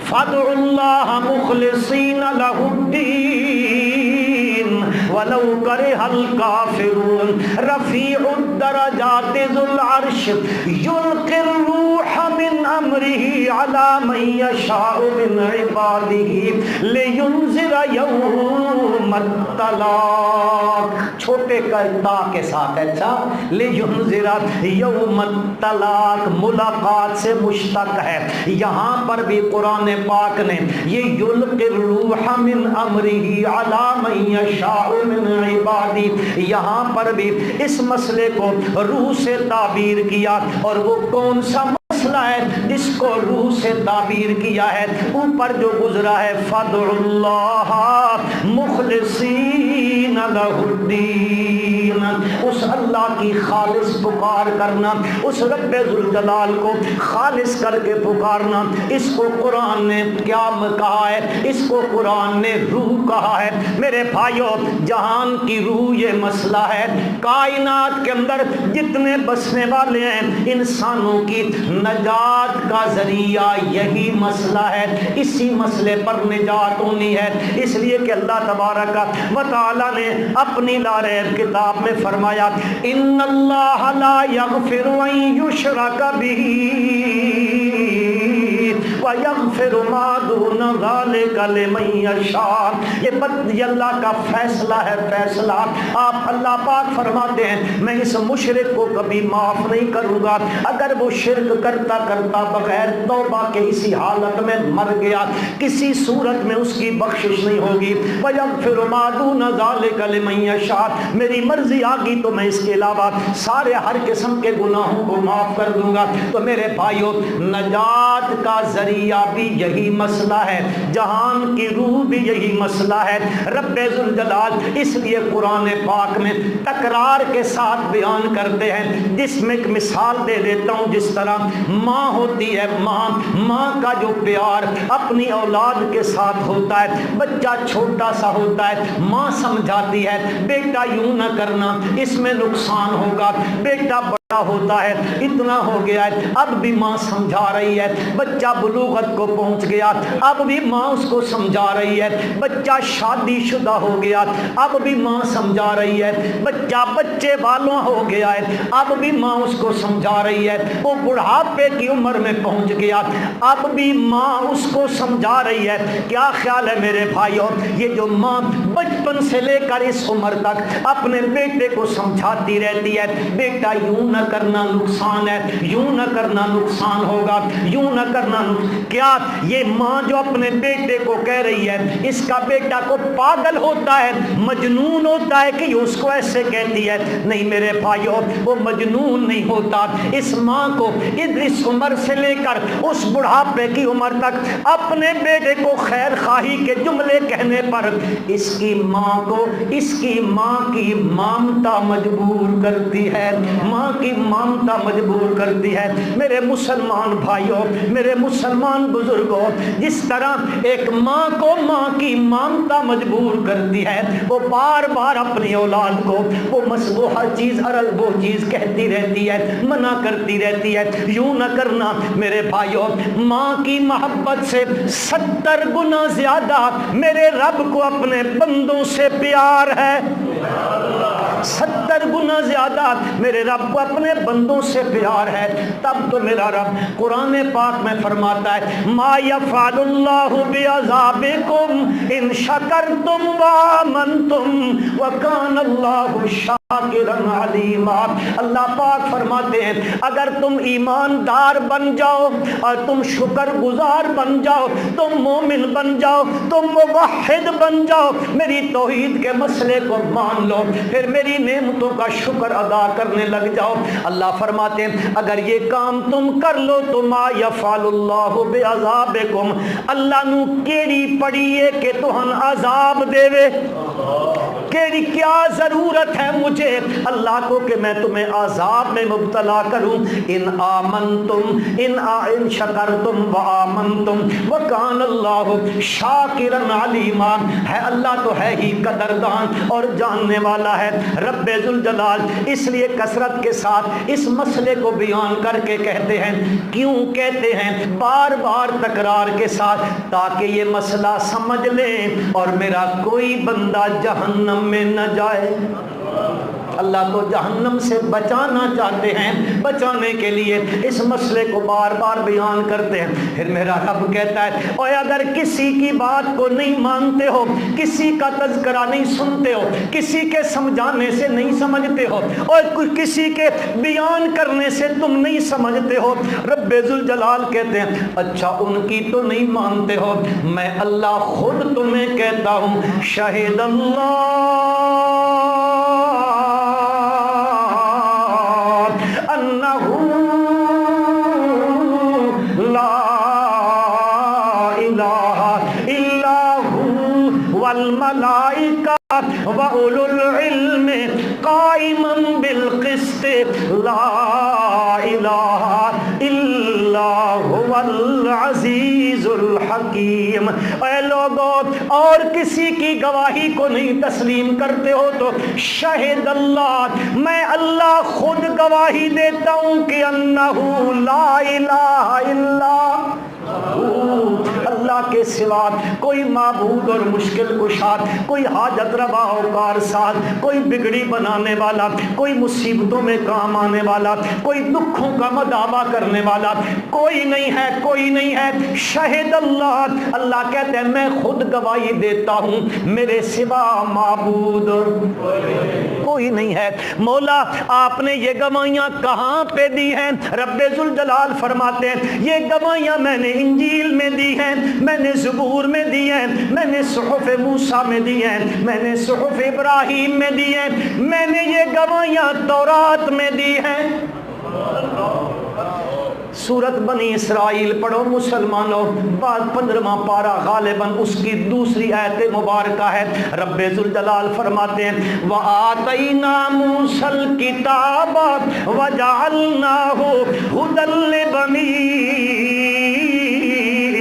فَادْعُوا اللَّهَ مُخْلِصِينَ لَهُ الدِّينَ وَلَوْ كَرِهَ الْكَافِرُونَ رَفِيعُ الدَّرَجَاتِ ذُو الْعَرْشِ يُلْقِي الرُّوحَ مِنْ أَمْرِهِ عَلَى مَنْ يَشَاءُ مِنْ عِبَادِهِ لِيُنْذِرَ يَوْمَ الطَّلَاقِ، چھوٹے تا کے ساتھ اچھا، لِيُنْذِرَ يَوْمَ الطَّلَاقِ ملاقات سے مشتق ہے۔ یہاں پر بھی قرآن پاک نے یہ یلقی الروح من امرہ علی من یشاء من عبادہ، یہاں پر بھی اس مسئلے کو روح سے تعبیر کیا، اور وہ کون سا مسئلہ ہے جس کو روح سے تعبیر کیا ہے؟ اوپر جو گزرا ہے فَادْعُوا اللَّهَ مُخْلِصِينَ لَهُ الدِّينَ، المخلصین، اس اللہ کی خالص پکار کرنا، اس رب ذوالجلال کو خالص کر کے پکارنا۔ اس کو قرآن نے کیا کہا ہے؟ اس کو قرآن نے روح کہا ہے۔ میرے بھائیوں، جہان کی روح یہ مسئلہ ہے، کائنات کے اندر جتنے بسنے والے ہیں انسانوں کی نجات کا ذریعہ یہی مسئلہ ہے، اسی مسئلے پر نجات ہونی ہے۔ اس لیے کہ اللہ تبارک و تعالی نے اپنی لاریب کتاب میں فرمایا ان اللہ لا یغفر ان یشرک بہ وَيَغْفِرُ مَا دُونَ ذَلِكَ لِمَن يَشَاءُ۔ یہ اللہ کا فیصلہ ہے، فیصلہ۔ آپ اللہ پاک فرماتے ہیں میں اس مشرک کو کبھی معاف نہیں کروں گا، اگر وہ شرک کرتا کرتا بغیر توبہ کے اسی حالت میں مر گیا، کسی صورت میں اس کی بخشش نہیں ہوگی۔ وَيَغْفِرُ مَا دُونَ ذَلِكَ لِمَن يَشَاءُ، میری مرضی آگی تو میں اس کے علاوہ سارے ہر قسم کے گناہوں کو معاف کر دوں گا۔ تو میرے بھائیوں، نجات کا ذریعہ بھی یہی مسئلہ ہے، جہان کی روح بھی یہی مسئلہ ہے۔ رب ذوالجلال اس لیے قرآن پاک میں تکرار کے ساتھ بیان کرتے ہیں۔ جس میں ایک مثال دے دیتا ہوں، جس طرح ماں ہوتی ہے، ماں کا جو پیار اپنی اولاد کے ساتھ ہوتا ہے، بچہ چھوٹا سا ہوتا ہے، ماں سمجھاتی ہے بیٹا یوں نہ کرنا، اس میں نقصان ہوگا، بیٹا بڑا ہوتا ہے، اتنا ہو گیا ہے، اب بھی ماں سمجھا رہی ہے، بچہ بلوغت کو پہنچ گیا، اب بھی ماں اس کو سمجھا رہی ہے، بچہ شادی شدہ ہو گیا، اب بھی ماں سمجھا رہی ہے، بچہ بچے والوں ہو گیا ہے، اب بھی ماں اس کو سمجھا رہی ہے، وہ بڑھاپے کی عمر میں پہنچ گیا، اب بھی ماں اس کو سمجھا رہی ہے۔ کیا خیال ہے میرے بھائیوں، یہ جو ماں بچپن سے لے کر اس عمر تک اپنے بیٹے کو سمجھاتی رہتی ہے بیٹا یوں نہ کرنا نقصان ہے، یوں نہ کرنا نقصان ہوگا، یوں نہ کرنا کیا یہ ماں جو اپنے بیٹے کو کہہ رہی ہے، اس کا بیٹا کو پاگل ہوتا ہے، مجنون ہوتا ہے کہ یہ اس کو ایسے کہتی ہے؟ نہیں میرے بھائیوں، وہ مجنون نہیں ہوتا۔ اس ماں کو اس عمر سے لے کر اس بڑھاپے کی عمر تک اپنے بیٹے کو خیر خواہی کے جملے کہنے پر اس کی ماں کو اس کی ماں کی مامتا مجبور کرتی ہے، ماں کی مامتا مجبور کرتی ہے۔ میرے مسلمان بھائیوں، میرے مسلمان بزرگوں، جس طرح ایک ماں کو ماں کی مامتا مجبور کرتی ہے، وہ بار بار اپنی اولاد کو وہ ہر چیز وہ چیز کہتی رہتی ہے، منع کرتی رہتی ہے، یوں نہ کرنا۔ میرے بھائیوں، ماں کی محبت سے 70 گنا زیادہ میرے رب کو اپنے بندوں سے پیار ہے، 70 گنا زیادہ میرے رب کو اپنے بندوں سے پیار ہے۔ تب تو میرا رب قرآن پاک میں فرماتا ہے ما یفعل اللہ بعذابکم ان شکرتم وآمنتم وکان اللہ شاکرا علیما۔ اللہ پاک فرماتے ہیں اگر تم ایماندار بن جاؤ اور تم شکر گزار بن جاؤ، تم مومن بن جاؤ، تم موحد بن جاؤ، میری توحید کے مسئلے کو مان لو، پھر میری نعمتوں کا شکر ادا کرنے لگ جاؤ، اللہ فرماتے ہیں اگر یہ کام تم کر لو تو ما یفعل اللہ بعذابکم، اللہ نو کیڑی پڑی ہے کہ تہن عذاب دے وے، کیڑی کیا ضرورت ہے مجھے اللہ کو کہ میں تمہیں عذاب میں مبتلا کروں؟ ان آمنتم ان شکرتم وآمنتم وکان اللہ شاکرا علیما، ہے اللہ تو ہے ہی قدردان اور جاننے والا ہے رب ذوالجلال۔ اس لیے کثرت کے ساتھ اس مسئلے کو بیان کر کے کہتے ہیں، کیوں کہتے ہیں بار بار تکرار کے ساتھ؟ تاکہ یہ مسئلہ سمجھ لیں اور میرا کوئی بندہ جہنم میں نہ جائے۔ اللہ تو جہنم سے بچانا چاہتے ہیں، بچانے کے لیے اس مسئلے کو بار بار بیان کرتے ہیں۔ پھر میرا رب کہتا ہے اور اگر کسی کی بات کو نہیں مانتے ہو، کسی کا تذکرہ نہیں سنتے ہو، کسی کے سمجھانے سے نہیں سمجھتے ہو اور کسی کے بیان کرنے سے تم نہیں سمجھتے ہو، رب ذوالجلال کہتے ہیں اچھا ان کی تو نہیں مانتے ہو، میں اللہ خود تمہیں کہتا ہوں شہید اللہ لا الہ الا ہو والملائکہ وَأُولُو الْعِلْمِ قَائِمًا بِالْقِسْطِ لَا إِلَٰهَ إِلَّا هُوَ الْعَزِيزُ الْحَكِيمُ۔ اے لوگو، اور کسی کی گواہی کو نہیں تسلیم کرتے ہو تو شہد اللہ، میں اللہ خود گواہی دیتا ہوں کہ انہو لا الہ الا اللہ کے سوا کوئی معبود اور مشکل کشا، کوئی حاجت روا و کار ساز، کوئی بگڑی بنانے والا، کوئی مصیبتوں میں کام آنے والا، کوئی دکھوں کا مداوع کرنے والا کوئی نہیں ہے، کوئی نہیں ہے۔ شہد اللہ، اللہ کہتے ہیں میں خود گواہی دیتا ہوں میرے سوا معبود کوئی نہیں ہے۔ مولا آپ نے یہ گواہیاں کہاں پہ دی ہیں؟ رب ذوالجلال فرماتے ہیں یہ گواہیاں میں نے انجیل میں دی ہیں، میں نے زبور میں دی ہیں، میں نے صحف موسیٰ میں دی ہیں، میں نے صحف ابراہیم میں دی ہیں، میں نے یہ گواہیاں تورات میں دی ہیں۔ سورت بنی اسرائیل پڑھو مسلمانوں، 15واں پارہ غالباً اس کی دوسری آیت مبارکہ ہے۔ رب ذوالجلال فرماتے ہیں وَآتَيْنَا مُوسَى الْكِتَابَ وَجَعَلْنَاهُ هُدًى لِبَنِي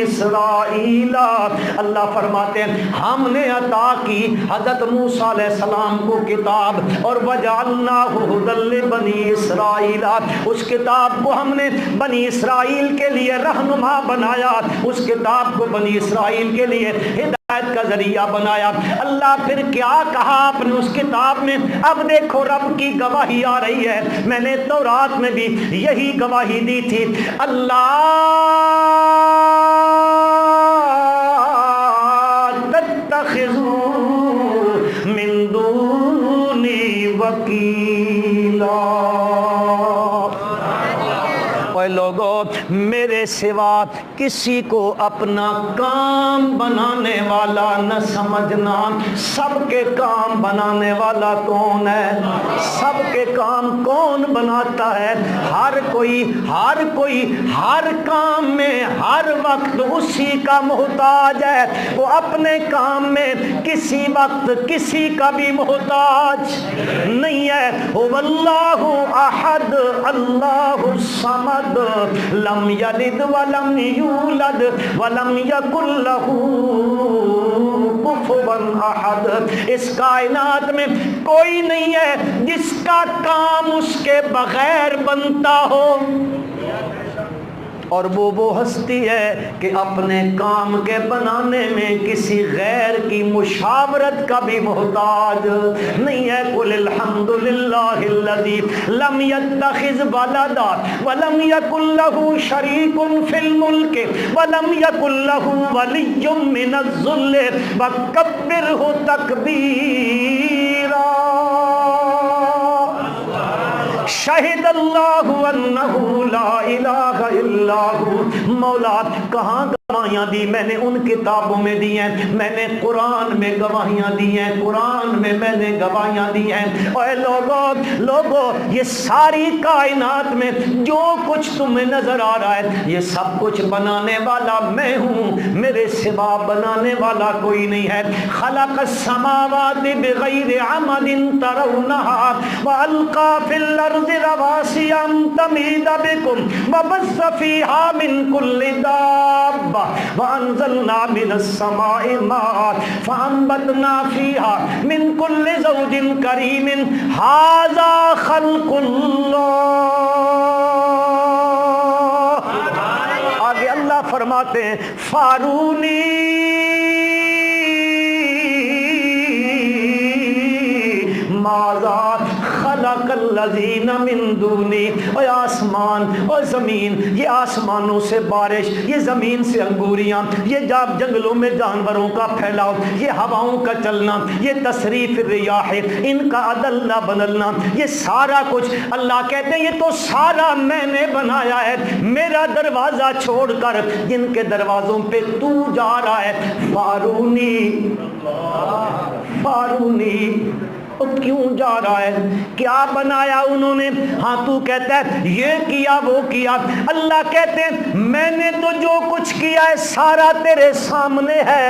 اسرائیل۔ اللہ فرماتے ہیں ہم نے عطا کی حضرت موسیٰ علیہ السلام کو کتاب، اور وَجَعَلْنَاهُ هُدًى لِبَنِي اسرائیل، اس کتاب کو ہم نے بنی اسرائیل کے لیے رہنما بنایا، اس کتاب کو بنی اسرائیل کے لیے ہدایت کا ذریعہ بنایا۔ اللہ پھر کیا کہا آپ نے اس کتاب میں؟ اب دیکھو رب کی گواہی آ رہی ہے، میں نے تورات میں بھی یہی گواہی دی تھی، اللہ تتخذوا من دونی وکیلا۔ اے لوگو، میرے سوا کسی کو اپنا کام بنانے والا نہ سمجھنا۔ سب کے کام بنانے والا کون ہے؟ سب کے کام کون بناتا ہے؟ ہر کوئی ہر کام میں ہر وقت اسی کا محتاج ہے، وہ اپنے کام میں کسی وقت کسی کا بھی محتاج نہیں ہے۔ اللہ احد اللہ الصمد لم یلد ولم یولد ولم یکن لہ کفوا احد۔ اس کائنات میں کوئی نہیں ہے جس کا کام اس کے بغیر بنتا ہو، اور وہ ہستی ہے کہ اپنے کام کے بنانے میں کسی غیر کی مشاورت کا بھی محتاج نہیں ہے۔ قل الحمد للہ الذی لم یتخذ ولدا ولم یکن لہ شریک فی الملک ولم یکن لہ ولی من الذل وکبرہ تکبیرا۔ شہد اللہ انہ لا الہ الا ہو۔ مولا کہاں گواہیاں دی؟ میں نے ان کتابوں میں دی ہیں، میں نے قرآن میں گواہیاں دی ہیں، قرآن میں میں نے گواہیاں دی ہیں۔ اے لوگو، یہ ساری کائنات میں جو کچھ تمہیں نظر آ رہا ہے یہ سب کچھ بنانے والا میں ہوں، میرے سوا بنانے والا کوئی نہیں ہے۔ خلق السماوات بغیر عمد ترونہا والقى في الارض رواسي ان تميد بكم وبث فيها من كل دابة وانزلنا من السماء ماء فانبتنا فيها من كل زوج كريم هذا خلق الله۔ آگے اللہ فرماتے ہیں فارونی ماذا خلق الذین من دونی۔ اے آسمان اور زمین، یہ آسمانوں سے بارش، یہ زمین سے انگوریاں، یہ جنگلوں میں جانوروں کا پھیلاؤ، یہ ہواؤں کا چلنا، یہ تصریف الریاح، ان کا عدل نہ بدلنا، یہ سارا کچھ اللہ کہتے ہیں یہ تو سارا میں نے بنایا ہے۔ میرا دروازہ چھوڑ کر جن کے دروازوں پہ تو جا رہا ہے، فارونی کیوں جا رہا ہے؟ کیا بنایا انہوں نے؟ ہاں تو کہتا ہے یہ کیا وہ کیا، اللہ کہتے ہیں میں نے تو جو کچھ کیا ہے سارا تیرے سامنے ہے۔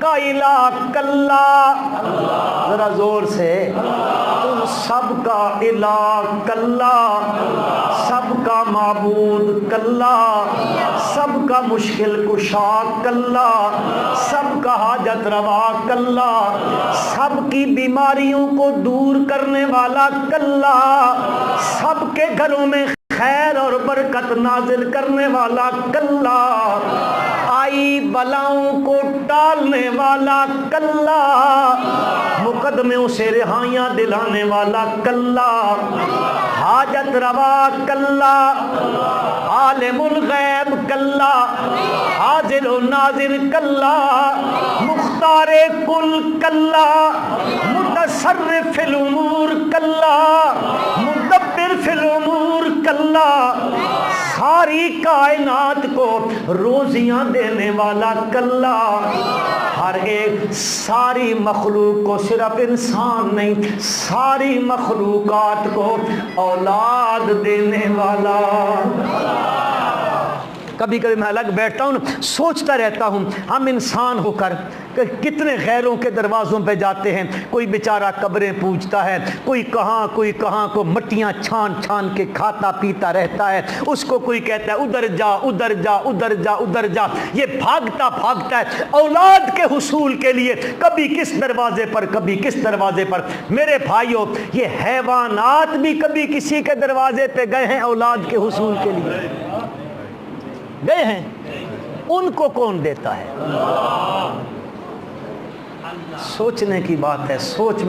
کا الہ کلا، ذرا زور سے، تم سب کا الہ کلا، سب کا معبود کلا، سب کا مشکل کشا کلا، سب کا حاجت روا کلا، سب کی بیماریوں کو دور کرنے والا کلا، سب کے گھروں میں خیر اور برکت نازل کرنے والا کلا، آئی بلاؤں کو ٹالنے والا کلا، مقدموں سے رہائیاں دلانے والا کلا، حاجت روا کلا، عالم الغیب کلا، حاضر و ناظر کلا، مختار کل کلا، متصرف فی الامور کلا، مدبر فی الامور کلا، ساری کائنات کو روزیاں دینے والا کلا، ہر ایک ساری مخلوق کو، صرف انسان نہیں ساری مخلوقات کو اولاد دینے والا۔ کبھی کبھی میں الگ بیٹھتا ہوں سوچتا رہتا ہوں، ہم انسان ہو کر کتنے غیروں کے دروازوں پہ جاتے ہیں، کوئی بیچارہ قبریں پوجتا ہے، کوئی کہاں کو مٹیاں چھان چھان کے کھاتا پیتا رہتا ہے، اس کو کوئی کہتا ہے ادھر جا ادھر جا ادھر جا ادھر جا، یہ بھاگتا ہے اولاد کے حصول کے لیے، کبھی کس دروازے پر کبھی کس دروازے پر۔ میرے بھائیوں، یہ حیوانات بھی کبھی کسی کے دروازے پہ گئے ہیں اولاد کے حصول کے لیے، گئے ہیں، ان کو کون دیتا ہے؟ سوچنے کی بات ہے، سوچ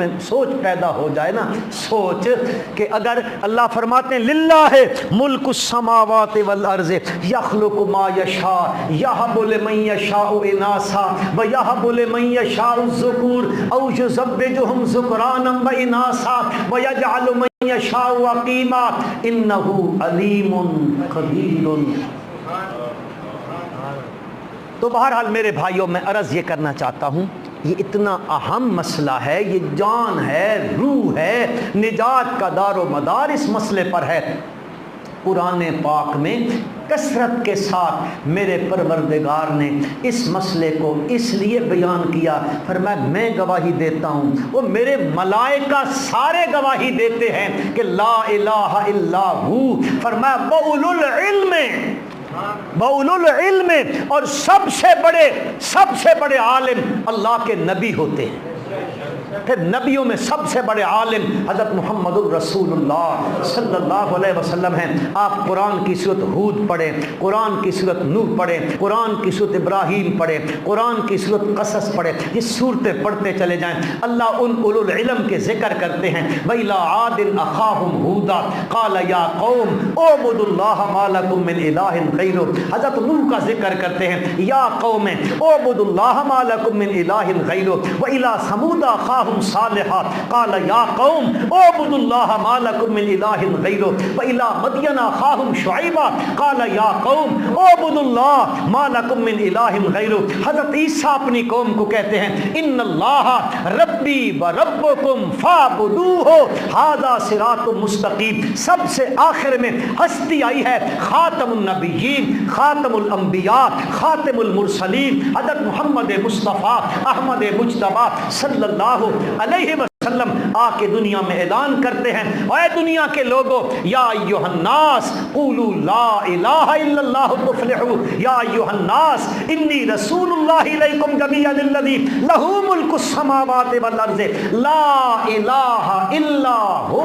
پیدا ہو جائے نا، سوچ کہ اگر اللہ فرماتے ہیں للہ ملک السماوات والارض یخلق ما یشاء یہب لمن یشاء اناثا ویہب لمن یشاء الذکور او یزوجہم ذکرانا واناثا ویجعل من یشاء عقیما انہ علیم قدیر۔ تو بہرحال میرے بھائیوں، میں عرض یہ کرنا چاہتا ہوں، یہ اتنا اہم مسئلہ ہے، یہ جان ہے، روح ہے، نجات کا دار و مدار اس مسئلے پر ہے۔ قرآن پاک میں کثرت کے ساتھ میرے پروردگار نے اس مسئلے کو اس لیے بیان کیا، فرمایا میں گواہی دیتا ہوں، وہ میرے ملائکہ سارے گواہی دیتے ہیں کہ لا الہ الا ہو، فرمایا وَأُولُو الْعِلْمِ، بَأُولُو الْعِلْمِ، اور سب سے بڑے عالم اللہ کے نبی ہوتے ہیں۔ پھر نبیوں میں سب سے بڑے عالم حضرت محمد الرسول اللہ صلی اللہ علیہ وسلم ہیں۔ آپ قرآن کی سورت ہود پڑھیں، قرآن کی سورت نوح پڑھیں، قرآن کی سورت ابراہیم پڑھیں، قرآن کی سورت قصص پڑھیں، یہ صورتیں پڑھتے چلے جائیں، اللہ ان اولو العلم کے ذکر کرتے ہیں۔ وَإِلَىٰ عَادٍ أَخَاهُمْ هُودًا قَالَ يَا قَوْمِ اعْبُدُوا اللَّهَ مَا لَكُم مِّنْ إِلَٰهٍ غَيْرُهُ، حضرت نوح کا ذکر کرتے ہیں، یا قوم اعبدوا اللَّهَ مَا لَكُم مِّنْ إِلَٰهٍ غَيْرُهُ۔ وَإِلَىٰ ثَمُودَ أَخَاهُمْ صالحا قال يا قوم اعبدوا الله ما لكم من اله غيره والى مدين اخاهم شعيبا قال يا قوم اعبدوا الله ما لكم من اله غيره۔ حضرت عیسیٰ اپنی قوم کو کہتے ہیں ان اللہ ربی و ربکم فاعبدوه ھذا صراط مستقیم۔ سب سے آخر میں ہستی آئی ہے خاتم النبیین، خاتم الانبیاء، خاتم المرسلین، حضرت محمد مصطفیٰ احمد مجتبی صلی اللہ علیہ وسلم آ کے دنیا میں اعلان کرتے ہیں، اے دنیا کے لوگوں، یا ایھا الناس قولوا لا الہ الا اللہ تفلحوا، یا ایھا الناس انی رسول اللہ الیکم جمیعا الذی لہ ملک السماوات والارض لا الہ الا ھو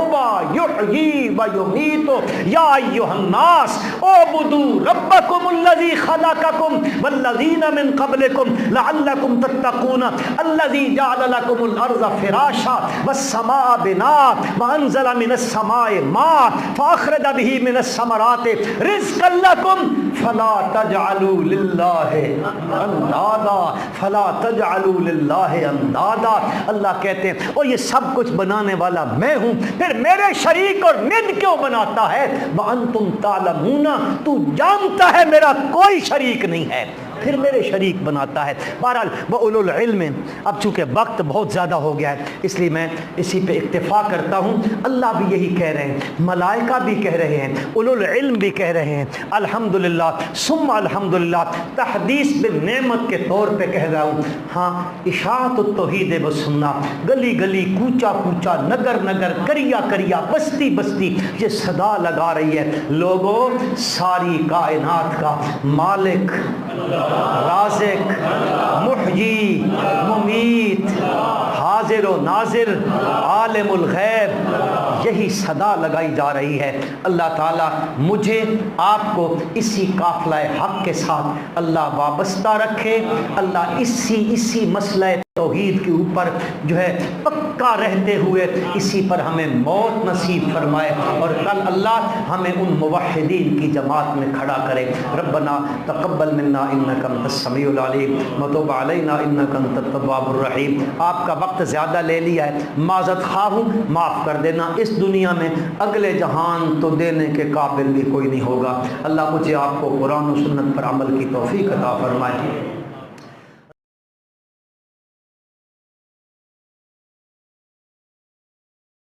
یحیی و یمیت، یا ایھا الناس اعبدوا ربکم الذی خلقکم والذین من قبلکم لعلکم تتقون الذی جعل لکم الارض فراشا والسماء بناء وانزل من السماء ماء فاخرج به من الثمرات رزقا لكم فلا تجعلوا لله اندادا فلا تجعلوا لله اندادا۔ اللہ کہتے ہیں اور یہ سب کچھ بنانے والا میں ہوں، پھر میرے شریک اور ند کیوں بناتا ہے؟ وانتم تعلمون، تو جانتا ہے میرا کوئی شریک نہیں ہے۔ پھر میرے شریک بناتا ہے۔ بہرحال وَأُولُو الْعِلْمِ، اب چونکہ وقت بہت زیادہ ہو گیا ہے اس لیے میں اسی پہ اکتفا کرتا ہوں۔ اللہ بھی یہی کہہ رہے ہیں، ملائکہ بھی کہہ رہے ہیں، اولو العلم بھی کہہ رہے ہیں، الحمدللہ ثم الحمدللہ، تحدیث بالنعمت کے طور پہ کہہ رہا ہوں۔ ہاں، اشاعت التوحید و سنہ، گلی گلی، کوچا کوچا، نگر نگر، کریا کریا، بستی بستی یہ صدا لگا رہی ہے، لوگوں ساری کائنات کا مالک، رازق، محیی، ممیت، حاضر و ناظر، عالم الغیب، یہی صدا لگائی جا رہی ہے۔ اللہ تعالیٰ مجھے آپ کو اسی قافلہ حق کے ساتھ اللہ وابستہ رکھے، اللہ اسی مسئلہ توحید کے اوپر جو ہے پکا رہتے ہوئے اسی پر ہمیں موت نصیب فرمائے، اور کل اللہ ہمیں ان موحدین کی جماعت میں کھڑا کرے۔ ربنا تقبل منا انک انت السمیع العلیم وتب علینا انک انت التواب الرحیم۔ آپ کا وقت زیادہ لے لیا ہے، معذرت خواہ ہوں، معاف کر دینا۔ اس دنیا میں اگلے جہان تو دینے کے قابل بھی کوئی نہیں ہوگا۔ اللہ مجھے آپ کو قرآن و سنت پر عمل کی توفیق عطا فرمائے۔